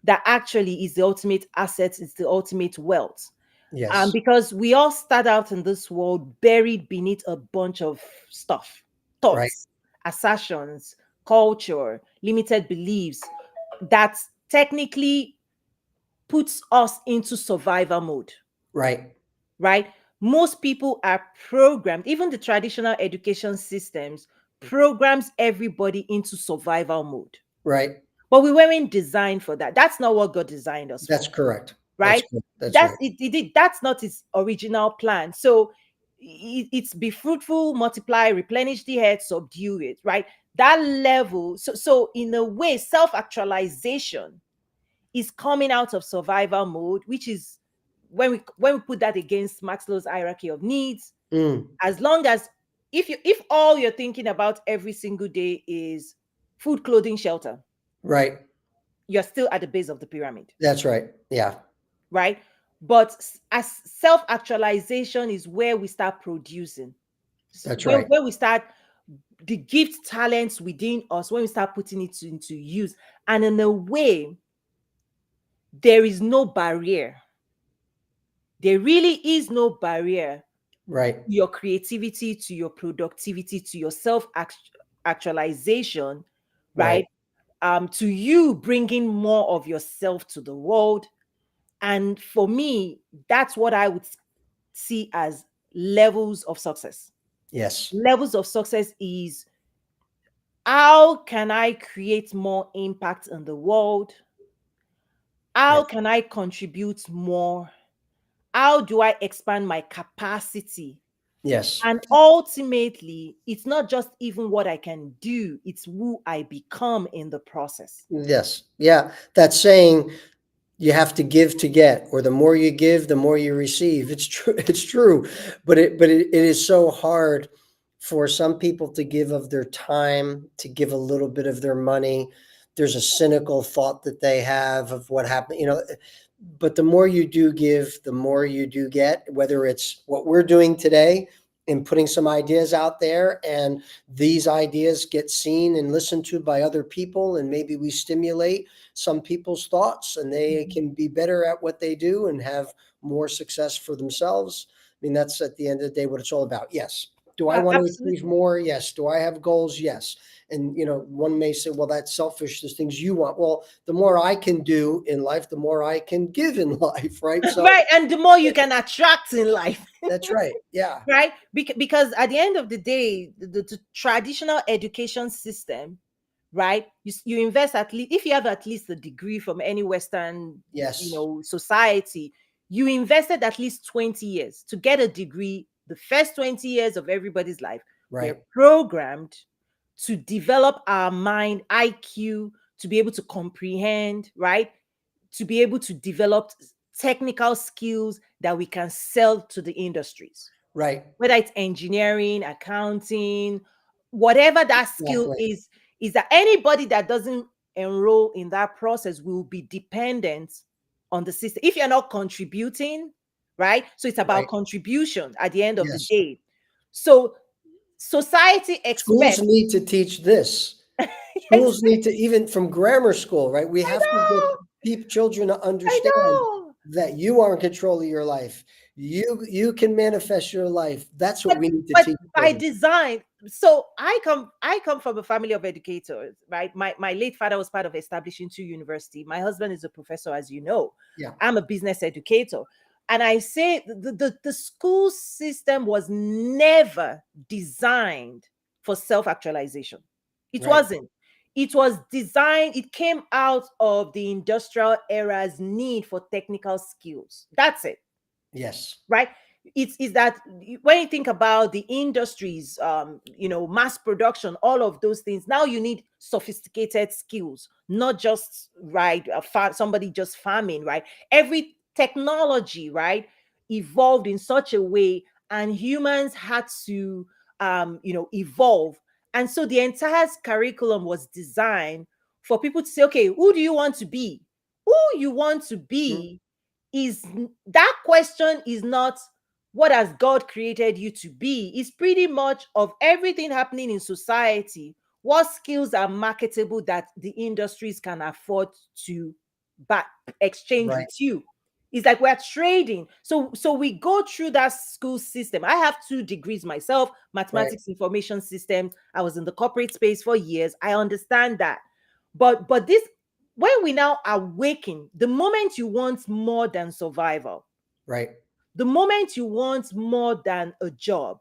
that actually is the ultimate asset, it's the ultimate wealth. yes. Because we all start out in this world buried beneath a bunch of stuff, Right. thoughts, assertions, culture, limited beliefs that technically puts us into survival mode, Right. right? Most people are programmed, even the traditional education systems programs everybody into survival mode. Right. But we weren't designed for that. That's not what God designed us That's for, correct. That's right? good. That's right. That's not its original plan. So it's be fruitful, multiply, replenish the earth, subdue it, right? That level. So in a way, self-actualization is coming out of survival mode, which is when we put that against Maslow's hierarchy of needs. Mm, As long as if all you're thinking about every single day is food, clothing, shelter, right. you're still at the base of the pyramid, That's right. Yeah. right? But as self-actualization is where we start producing, That's when right. when we start the gift talents within us, when we start putting it into use, and in a way there is no barrier. There really is no barrier Right. to your creativity, to your productivity, to your self actualization, Right. right? To you bringing more of yourself to the world. And for me, that's what I would see as levels of success. Yes. Levels of success is, how can I create more impact in the world? Yeah. How can I contribute more? How do I expand my capacity? Yes. And ultimately, it's not just even what I can do, it's who I become in the process. Yes. Yeah. That saying, you have to give to get, or the more you give, the more you receive. It's true. It's true. But it is so hard for some people to give of their time, to give a little bit of their money. There's a cynical thought that they have of what happened, but the more you do give, the more you do get, whether it's what we're doing today and putting some ideas out there, and these ideas get seen and listened to by other people, and maybe we stimulate some people's thoughts and they Mhm. can be better at what they do and have more success for themselves. I mean, that's at the end of the day what it's all about. Yes. Do I want to achieve Absolutely. more? Yes. Do I have goals? Yes. And one may say, well, that's selfish. There's things you want. Well, the more I can do in life, the more I can give in life, right? So Right. And the more you can attract in life. that's right. Yeah. Right? Because at the end of the day, the traditional education system, right? You invest, at least if you have at least a degree from any Western, Yes. society, you invested at least 20 years to get a degree. The first 20 years of everybody's life, we're Right. programmed to develop our mind IQ, to be able to comprehend, right? To be able to develop technical skills that we can sell to the industries, Right. whether it's engineering, accounting, whatever that skill Exactly. is that anybody that doesn't enroll in that process will be dependent on the system if you're not contributing, right? So it's about Right. contribution at the end of the Yes. day. So society Schools expects. need to teach this. Schools Exactly. need to, even from grammar school, right? We I have to get know. children to I understand know. that you are in control of your life. You can manifest your life. That's what but we need to but teach by children. design. So I come from a family of educators, right? My late father was part of establishing two university. My husband is a professor, as you know. Yeah. I'm a business educator, and I say the school system was never designed for self-actualization. It Right. wasn't. It was designed, it came out of the industrial era's need for technical skills. That's it, Yes. right? It's that when you think about the industries, mass production, all of those things, now you need sophisticated skills, not just, right, somebody just farming, right? Every technology, right, evolved in such a way, and humans had to evolve. And so the entire curriculum was designed for people to say, okay, who do you want to be? Who you want to Mm. be is that question is not what has God created you to be. It's pretty much of everything happening in society. What skills are marketable that the industries can afford to back exchange Right. with you? It's like we're trading. So we go through that school system. I have 2 degrees myself, Right. mathematics information systems. I was in the corporate space for years. I understand that. But this, when we now awaken, the moment you want more than survival, Right. the moment you want more than a job,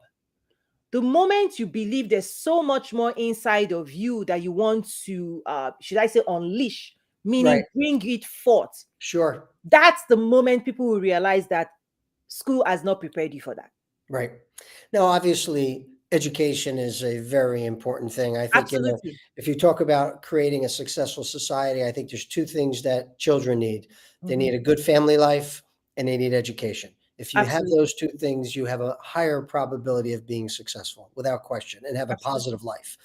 the moment you believe there's so much more inside of you that you want to, should I say, unleash, Right. meaning bring it forth, Sure. that's the moment people will realize that school has not prepared you for that. Right. Now, obviously, education is a very important thing. I think Absolutely. if you talk about creating a successful society, I think there's two things that children need. They Mhm. need a good family life and they need education. If you have Absolutely. those two things, you have a higher probability of being successful without question and have a Absolutely. positive life.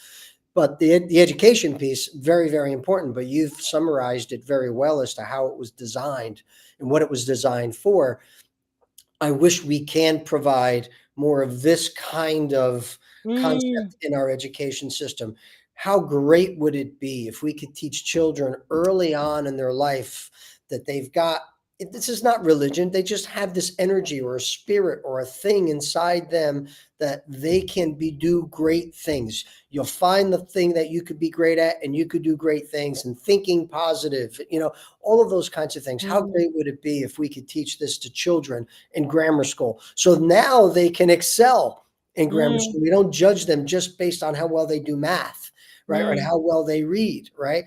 But the education piece, very, very important. But you've summarized it very well as to how it was designed and what it was designed for. I wish we can provide more of this kind of Mm, concept in our education system. How great would it be if we could teach children early on in their life that they've got. This is not religion. They just have this energy or a spirit or a thing inside them that they can do great things. You'll find the thing that you could be great at, and you could do great things, and thinking positive, all of those kinds of things. How Mm, great would it be if we could teach this to children in grammar school? So now they can excel in grammar mm, school. We don't judge them just based on how well they do math, right? Or mm. how well they read, right?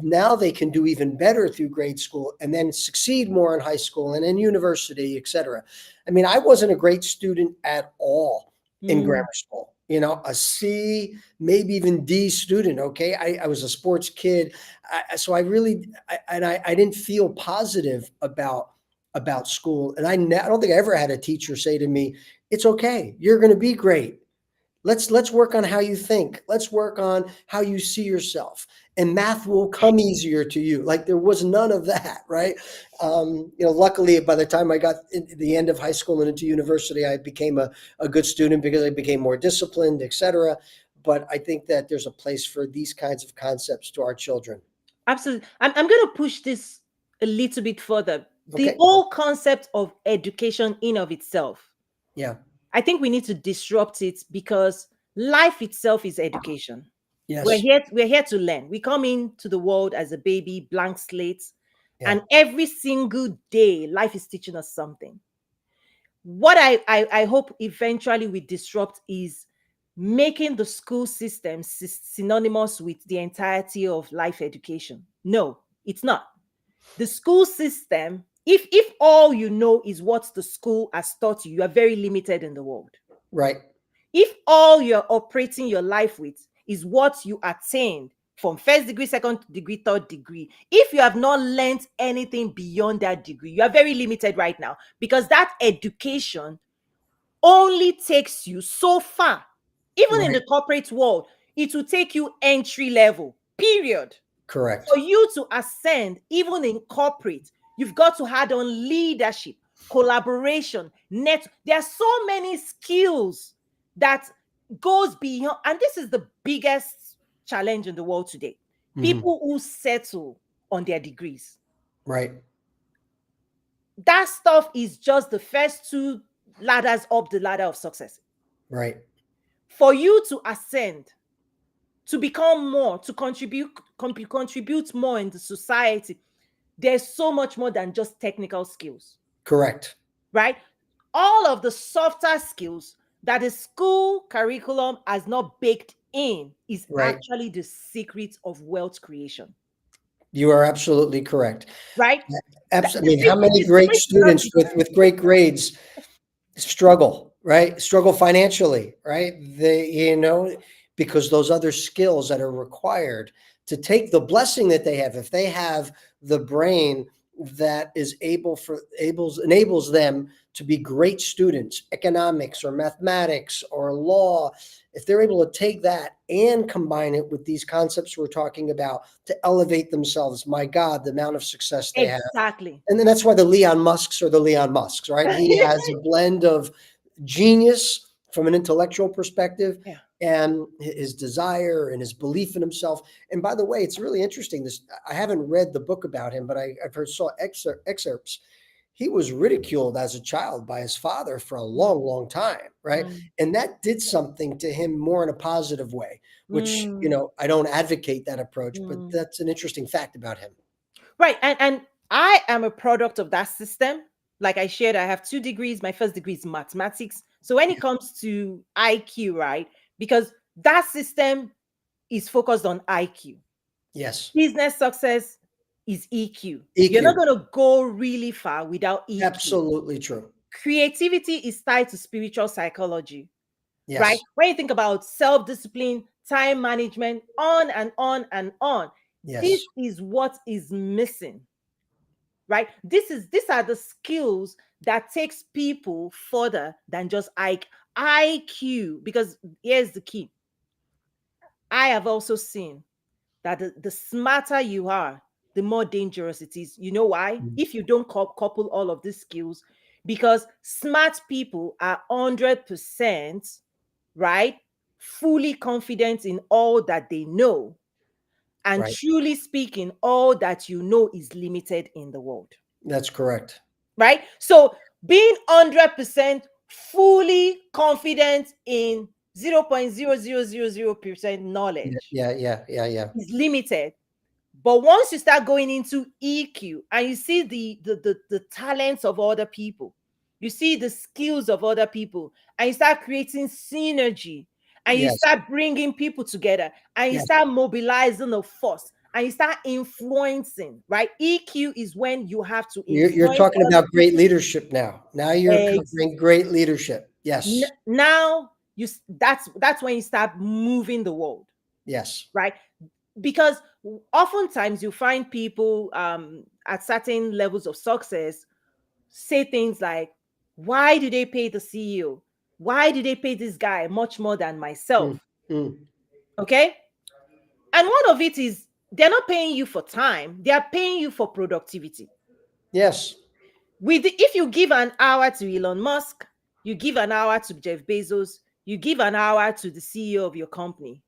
Now they can do even better through grade school and then succeed more in high school and in university, et cetera. I mean, I wasn't a great student at all in Mm, grammar school, a C, maybe even D student. Okay. I was a sports kid. So I really, I didn't feel positive about school. And I don't think I ever had a teacher say to me, it's okay. You're going to be great. Let's work on how you think. Let's work on how you see yourself, and math will come easier to you. Like, there was none of that, right? Luckily, by the time I got in the end of high school and into university, I became a good student because I became more disciplined, etc. But I think that there's a place for these kinds of concepts to our children. absolutely. I'm going to push this a little bit further. The Okay. whole concept of education in of itself, Yeah. I think we need to disrupt it, because life itself is education. Yes. We're here to learn. We come into the world as a baby, blank slate, Yeah. and every single day, life is teaching us something. What I hope eventually we disrupt is making the school system synonymous with the entirety of life education. No, it's not. The school system, if all you know is what the school has taught you, you are very limited in the world. Right. If all you're operating your life with is what you attained from first degree, second degree, third degree, if you have not learned anything beyond that degree, you are very limited right now, because that education only takes you so far. Even in Right. the corporate world, it will take you entry level, period. Correct. For you to ascend, even in corporate, you've got to add on leadership, collaboration, net. There are so many skills that goes beyond, and this is the biggest challenge in the world today. Mhm. People who settle on their degrees. Right. That stuff is just the first two ladders up the ladder of success. Right. For you to ascend, to become more, to contribute more in the society, there's so much more than just technical skills, Correct. right? All of the softer skills that the school curriculum has not baked in is Right. actually the secret of wealth creation, You are absolutely correct. right? I The mean, how secret, many the great secret is not students with great grades struggle, right? Struggle financially, right? Because those other skills that are required to take the blessing that they have, if they have the brain that is enables them to be great students, economics or mathematics or law, if they're able to take that and combine it with these concepts we're talking about to elevate themselves, my God, the amount of success they have. exactly. And then that's why the Leon Musks are the Leon Musks, right? He has a blend of genius from an intellectual perspective Yeah. and his desire and his belief in himself. And by the way, it's really interesting. I haven't read the book about him, but I've heard saw excerpts. He was ridiculed as a child by his father for a long, long time, right? Mm, And that did something to him more in a positive way, which, mm, I don't advocate that approach, but mm. that's an interesting fact about him. Right. And I am a product of that system. Like I shared, I have 2 degrees. My first degree is mathematics. So when it comes to IQ, right? Because that system is focused on IQ. Yes. Business success is EQ. You're not EQ. going to go really far without EQ. Absolutely true. Creativity is tied to spiritual psychology, right? Yes. When you think about self discipline, time management, on and on and on, this Yes. is what is missing, right? These are the skills that takes people further than just IQ. Because here's the key. I have also seen that the smarter you are, the more dangerous it is. You know why? Mm. If you don't couple all of these skills, because smart people are 100%, right, fully confident in all that they know, And Right. truly speaking, all that you know is limited in the world, That's correct. right? So being 100% fully confident in 0.0000% Yeah, knowledge yeah, yeah, yeah, yeah. is limited. But once you start going into EQ and you see the talents of other people, you see the skills of other people, and you start creating synergy, and you Yes, start bringing people together, and you yes. start mobilizing a force, and you start influencing, right? EQ is when you have to You're influence talking other about great people. leadership now. Now you're Ex- covering great leadership. Yes, Now that's when you start moving the world, yes. right? Because oftentimes you find people at certain levels of success say things like, why do they pay the CEO? Why do they pay this guy much more than Mm, myself? mm. Okay. And one of it is they're not paying you for time, they are paying you for productivity. Yes, If you give an hour to Elon Musk, you give an hour to Jeff Bezos, you give an hour to the CEO of your company,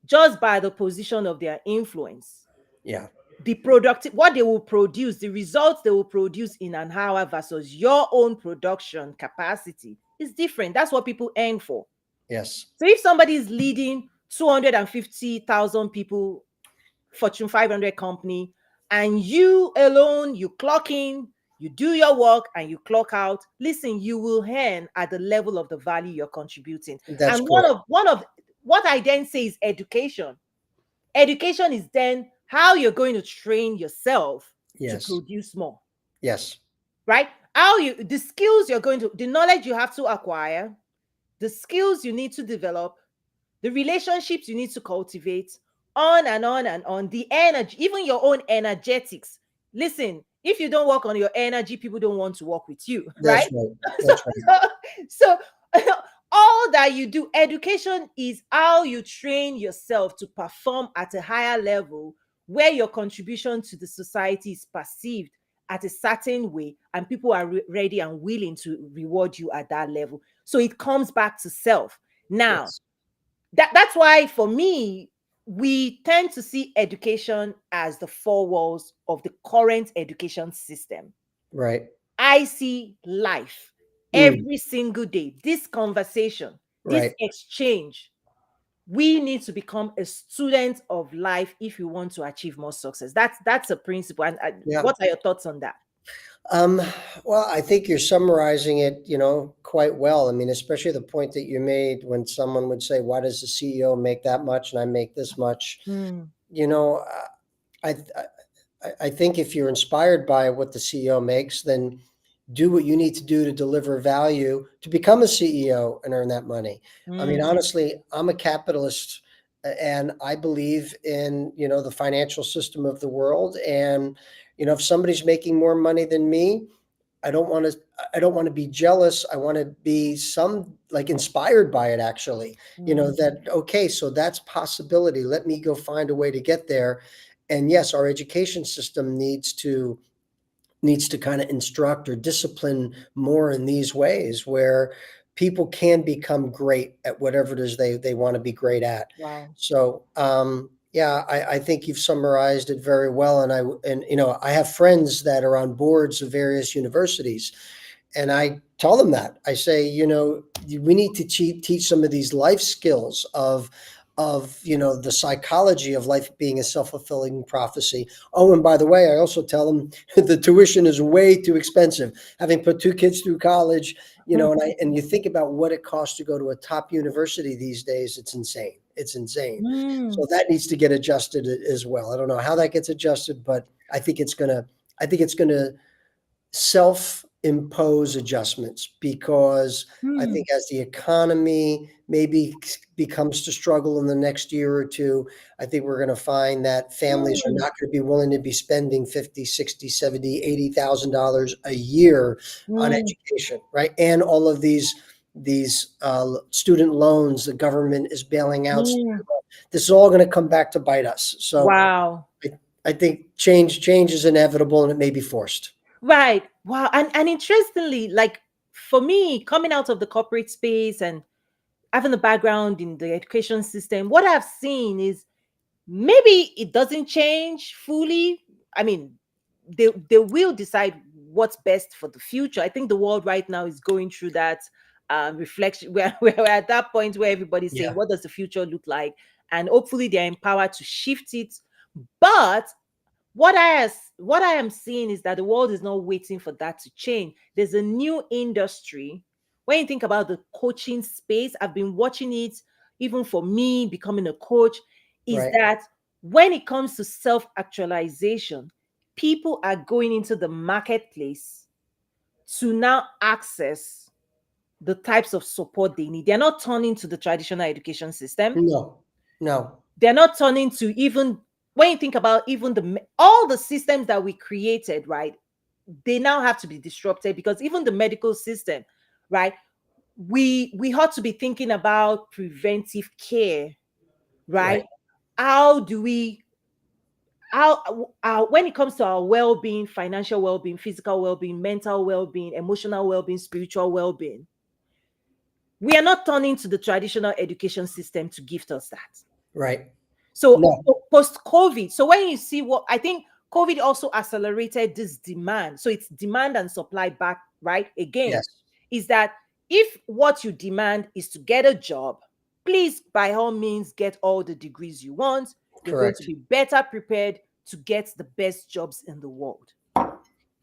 just by the position of their influence, yeah, the productive what they will produce, the results they will produce in an hour versus your own production capacity is different. That's what people earn for. yes. So if somebody is leading 250,000 people, Fortune 500 company, and you alone, you clock in, you do your work, and you clock out, listen, you will earn at the level of the value you're contributing. That's And correct. one of what I then say is education. Education is then how you're going to train yourself to Yes, produce more, yes, right? How you the skills you're going to the knowledge you have to acquire, the skills you need to develop, the relationships you need to cultivate, on and on and on. The energy, even your own energetics. Listen, if you don't work on your energy, people don't want to work with you, that's right? right. so, That's right. so all that you do, education is how you train yourself to perform at a higher level where your contribution to the society is perceived at a certain way and people are ready and willing to reward you at that level. So it comes back to self. Now, Yes, that's why for me, we tend to see education as the four walls of the current education system. right, I see life mm, every single day. This conversation, this right. exchange, we need to become a student of life if you want to achieve more success. That's a principle. And Yeah. what are your thoughts on that? Um, well, I think you're summarizing it, quite well. I mean, especially the point that you made when someone would say, "Why does the CEO make that much and I make this much?" Mm, You know, I, I think if you're inspired by what the CEO makes, then do what you need to do to deliver value to become a CEO and earn that money. I mean, mm, honestly, I'm a capitalist and I believe in, the financial system of the world. And, if somebody's making more money than me, I don't want to be jealous. I want to be like inspired by it actually. mm, That okay, so that's possibility. Let me go find a way to get there. And yes, our education system needs to kind of instruct or discipline more in these ways where people can become great at whatever it is they want to be great at. wow. So yeah, I think you've summarized it very well. And I have friends that are on boards of various universities, and I tell them that I say, we need to teach some of these life skills of the psychology of life being a self-fulfilling prophecy. Oh, and by the way, I also tell them the tuition is way too expensive. Having put two kids through college, and you think about what it costs to go to a top university these days, it's insane. It's insane. Mm, So that needs to get adjusted as well. I don't know how that gets adjusted, but I think it's gonna self-impose adjustments because I mm, think as the economy maybe becomes to struggle in the next year or two, I think we're going to find that families are mm, not going to be willing to be spending 50, 60, 70, $80,000 a year on mm, education, right? And all of these student loans the government is bailing out. mm. This is all going to come back to bite us. So Wow. I, I think change is inevitable and it may be forced. Right. Wow. And interestingly, like for me, coming out of the corporate space and having a background in the education system, what I've seen is maybe it doesn't change fully. I mean, they will decide what's best for the future. I think the world right now is going through that reflection. We're at that point where everybody's saying, Yeah. what does the future look like? And hopefully they're empowered to shift it. But what I am seeing is that the world is not waiting for that to change. There's a new industry. When you think about the coaching space, I've been watching it even for me becoming a coach, is Right. that when it comes to self-actualization, people are going into the marketplace to now access the types of support they need. They're not turning to the traditional education system. No, no. They're not turning to, even when you think about even all the systems that we created, right? They now have to be disrupted, because even the medical system, right? We ought to be thinking about preventive care, Right. right? How do we when it comes to our well-being, financial well-being, physical well-being, mental well-being, emotional well-being, spiritual well-being, we are not turning to the traditional education system to gift us that. Right. So No. post COVID, so when you see what I think, COVID also accelerated this demand. So it's demand and supply back, right? Again, Yes. is that if what you demand is to get a job, please by all means get all the degrees you want. You're going to Correct. be better prepared to get the best jobs in the world.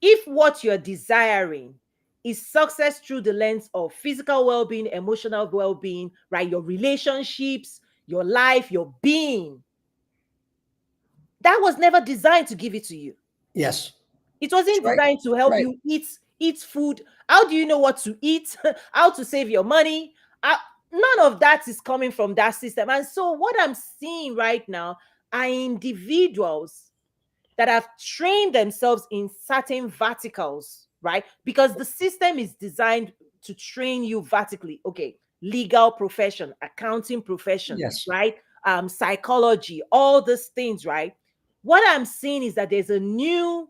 If what you're desiring is success through the lens of physical well-being, emotional well-being, right? Your relationships, your life, your being, that was never designed to give it to you. Yes. It That's wasn't right. designed to help Right. you eat food. How do you know what to eat? How to save your money? None of that is coming from that system. And so what I'm seeing right now are individuals that have trained themselves in certain verticals, right? Because the system is designed to train you vertically. Okay, legal profession, accounting profession, Yes. right? Psychology, all these things, right? What I'm seeing is that there's a new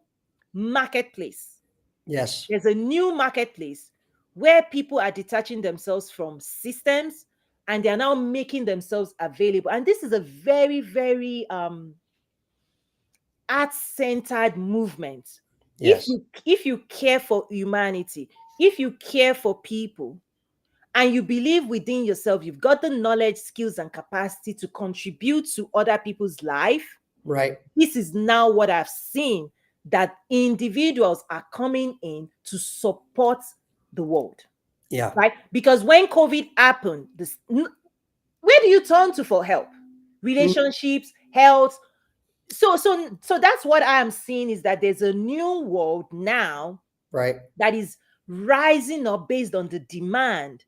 marketplace. Yes. There's a new marketplace where people are detaching themselves from systems and they are now making themselves available. And this is a very, very art-centered movement. Yes. If you care for humanity, if you care for people, and you believe within yourself you've got the knowledge, skills, and capacity to contribute to other people's life, Right. this is now what I've seen, that individuals are coming in to support the world, Yeah. right? Because when COVID happened, where do you turn to for help? Mm. Relationships, health. So that's what I am seeing, is that there's a new world now Right. that is rising up based on the demand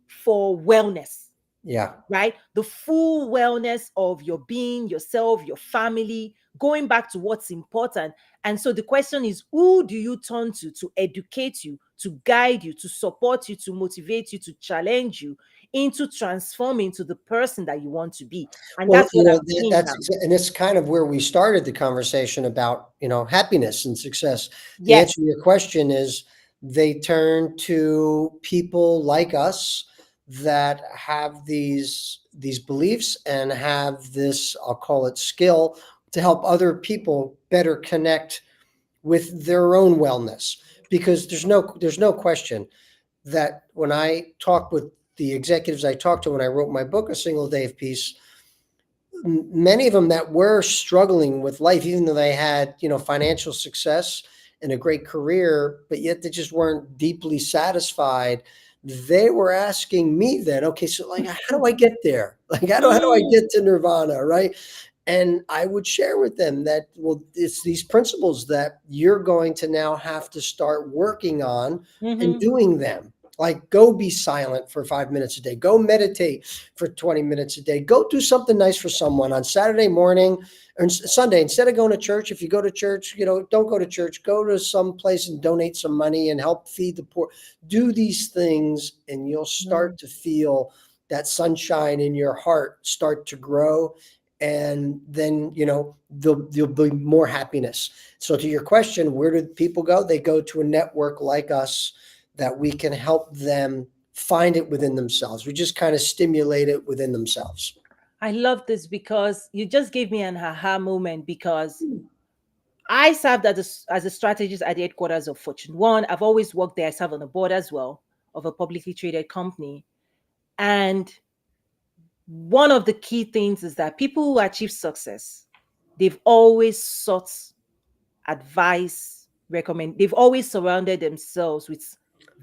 for wellness, Yeah. right? The full wellness of your being, yourself, your family, going back to what's important. And so the question is, who do you turn to educate you, to guide you, to support you, to motivate you, to challenge you into transforming to the person that you want to be? And Well, that's what I'm seeing that's now. and it's kind of where we started the conversation about, happiness and success. The answer Yes. to your question is they turn to people like us that have these beliefs and have this, I'll call it skill, to help other people better connect with their own wellness. Because there's no question that when I talk with the executives I talked to when I wrote my book, A Single Day of Peace, many of them that were struggling with life, even though they had, financial success and a great career, but yet they just weren't deeply satisfied. They were asking me then, okay, so like, how do I get there? Like, how do I Mm, get to nirvana? Right. And I would share with them that, well, it's these principles that you're going to now have to start working on and mhm, doing them. Like, go be silent for 5 minutes a day, go meditate for 20 minutes a day, go do something nice for someone on Saturday morning or Sunday. Instead of going to church, if you go to church, don't go to church, go to some place and donate some money and help feed the poor. Do these things and you'll mm. start to feel that sunshine in your heart start to grow, and then there'll be more happiness. So to your question, where do people go? They go to a network like us that we can help them find it within themselves. We just kind of stimulate it within themselves. I love this because you just gave me an aha moment, because I served as a strategist at the headquarters of Fortune 1. I've always worked there. I serve on the board as well of a publicly traded company. And one of the key things is that people who achieve success, they've always sought advice, they've always surrounded themselves with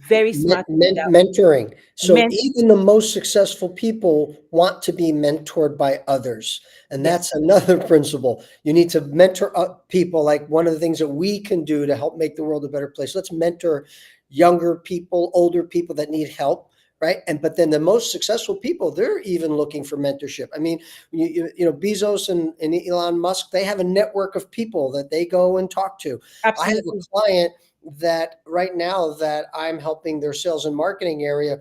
very smart Mentoring. So men. even the most successful people want to be mentored by others. And Yes, that's another principle. You need to mentor up people. Like one of the things that we can do to help make the world a better place. Let's mentor younger people, older people that need help. Right. But then the most successful people, they're even looking for mentorship. I mean, Bezos and Elon Musk, they have a network of people that they go and talk to. I have a absolutely. client that right now that I'm helping their sales and marketing area.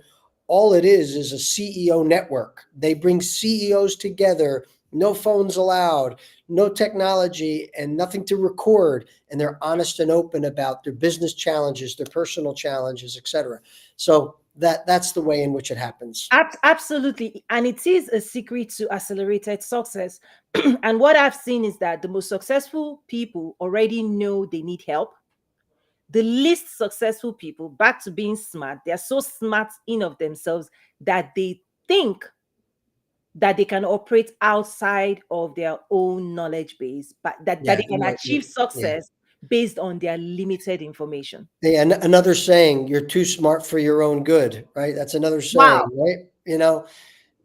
All it is a CEO network. They bring CEOs together, no phones allowed, no technology, and nothing to record. And they're honest and open about their business challenges, their personal challenges, etc. So that's the way in which it happens. Absolutely. And it is a secret to accelerated success. And what I've seen is that the most successful people already know they need help. The least successful people, back to being smart, they're so smart in of themselves that they think that they can operate outside of their own knowledge base, but that Yeah, they can achieve yeah. success based on their limited information. Yeah, another saying, you're too smart for your own good, right? That's another saying, Wow. right?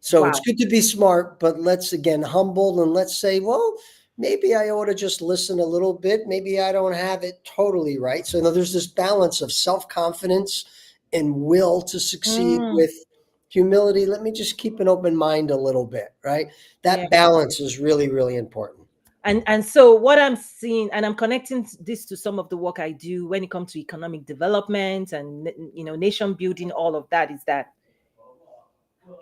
So it's Wow. good to be smart, but let's again humble and let's say, well, maybe I ought to just listen a little bit. Maybe I don't have it totally right. So there's this balance of self-confidence and will to succeed Mm, with humility. Let me just keep an open mind a little bit, right? yeah. That balance is really, really important. And so what I'm seeing, and I'm connecting this to some of the work I do when it comes to economic development and nation building, all of that, is that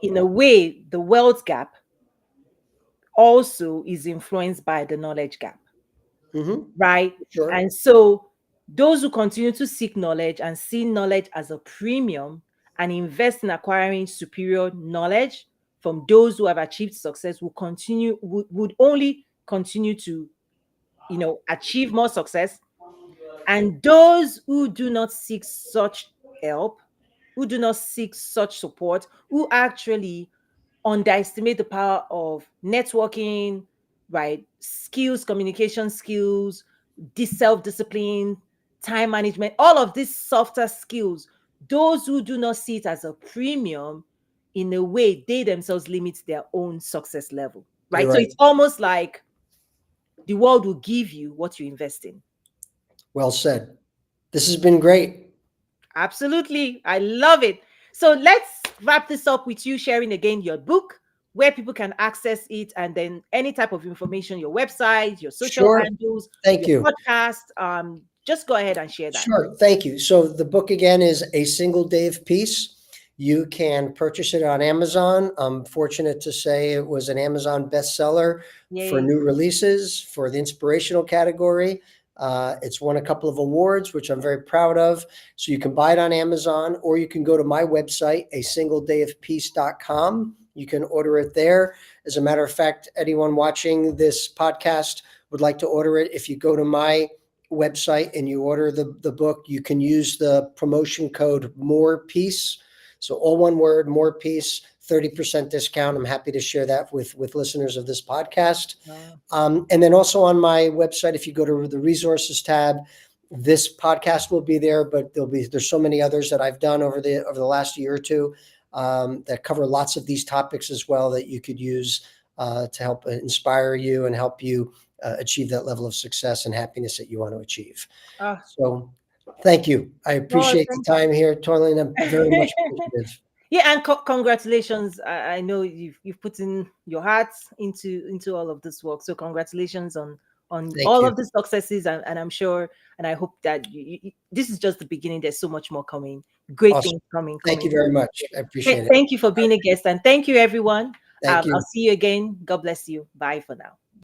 in a way the wealth gap also is influenced by the knowledge gap, Hmm. right? Sure. And so those who continue to seek knowledge and see knowledge as a premium and invest in acquiring superior knowledge from those who have achieved success would only continue to achieve more success. And those who do not seek such help, who do not seek such support, who actually underestimate the power of networking, right? Skills, communication skills, this self-discipline, time management, all of these softer skills, those who do not see it as a premium, in a way, they themselves limit their own success level, You're right? So right. it's almost like the world will give you what you invest in. Well said. This has been great. Absolutely. I love it. So let's wrap this up with you sharing again your book, where people can access it, and then any type of information, your website, your social Sure. handles, Thank your you. podcast. Just go ahead and share that. Sure. Thank you. So the book again is A Single Day of Peace. You can purchase it on Amazon. I'm fortunate to say it was an Amazon bestseller for Yay. new releases for the inspirational category. It's won a couple of awards, which I'm very proud of. So you can buy it on Amazon, or you can go to my website, asingledayofpeace.com. You can order it there. As a matter of fact, anyone watching this podcast would like to order it. If you go to my website and you order the book, you can use the promotion code More Peace. So all one word, More Peace, 30% discount. I'm happy to share that with listeners of this podcast. Wow. And then also on my website, if you go to the resources tab, this podcast will be there, but there's so many others that I've done over the last year or two that cover lots of these topics as well that you could use to help inspire you and help you achieve that level of success and happiness that you want to achieve. Ah, So thank you. I no, appreciate the time here, Toiling. I'm very much appreciative. yeah, and congratulations. I know you've put in your heart into all of this work. So congratulations on Thank all you. of the successes, and I'm sure, and I hope that this is just the beginning. There's so much more coming. Great Awesome. things coming. Thank you For very you. much. I appreciate it. Thank you for being a guest, and thank you, everyone. Thank I'll you. see you again. God bless you. Bye for now.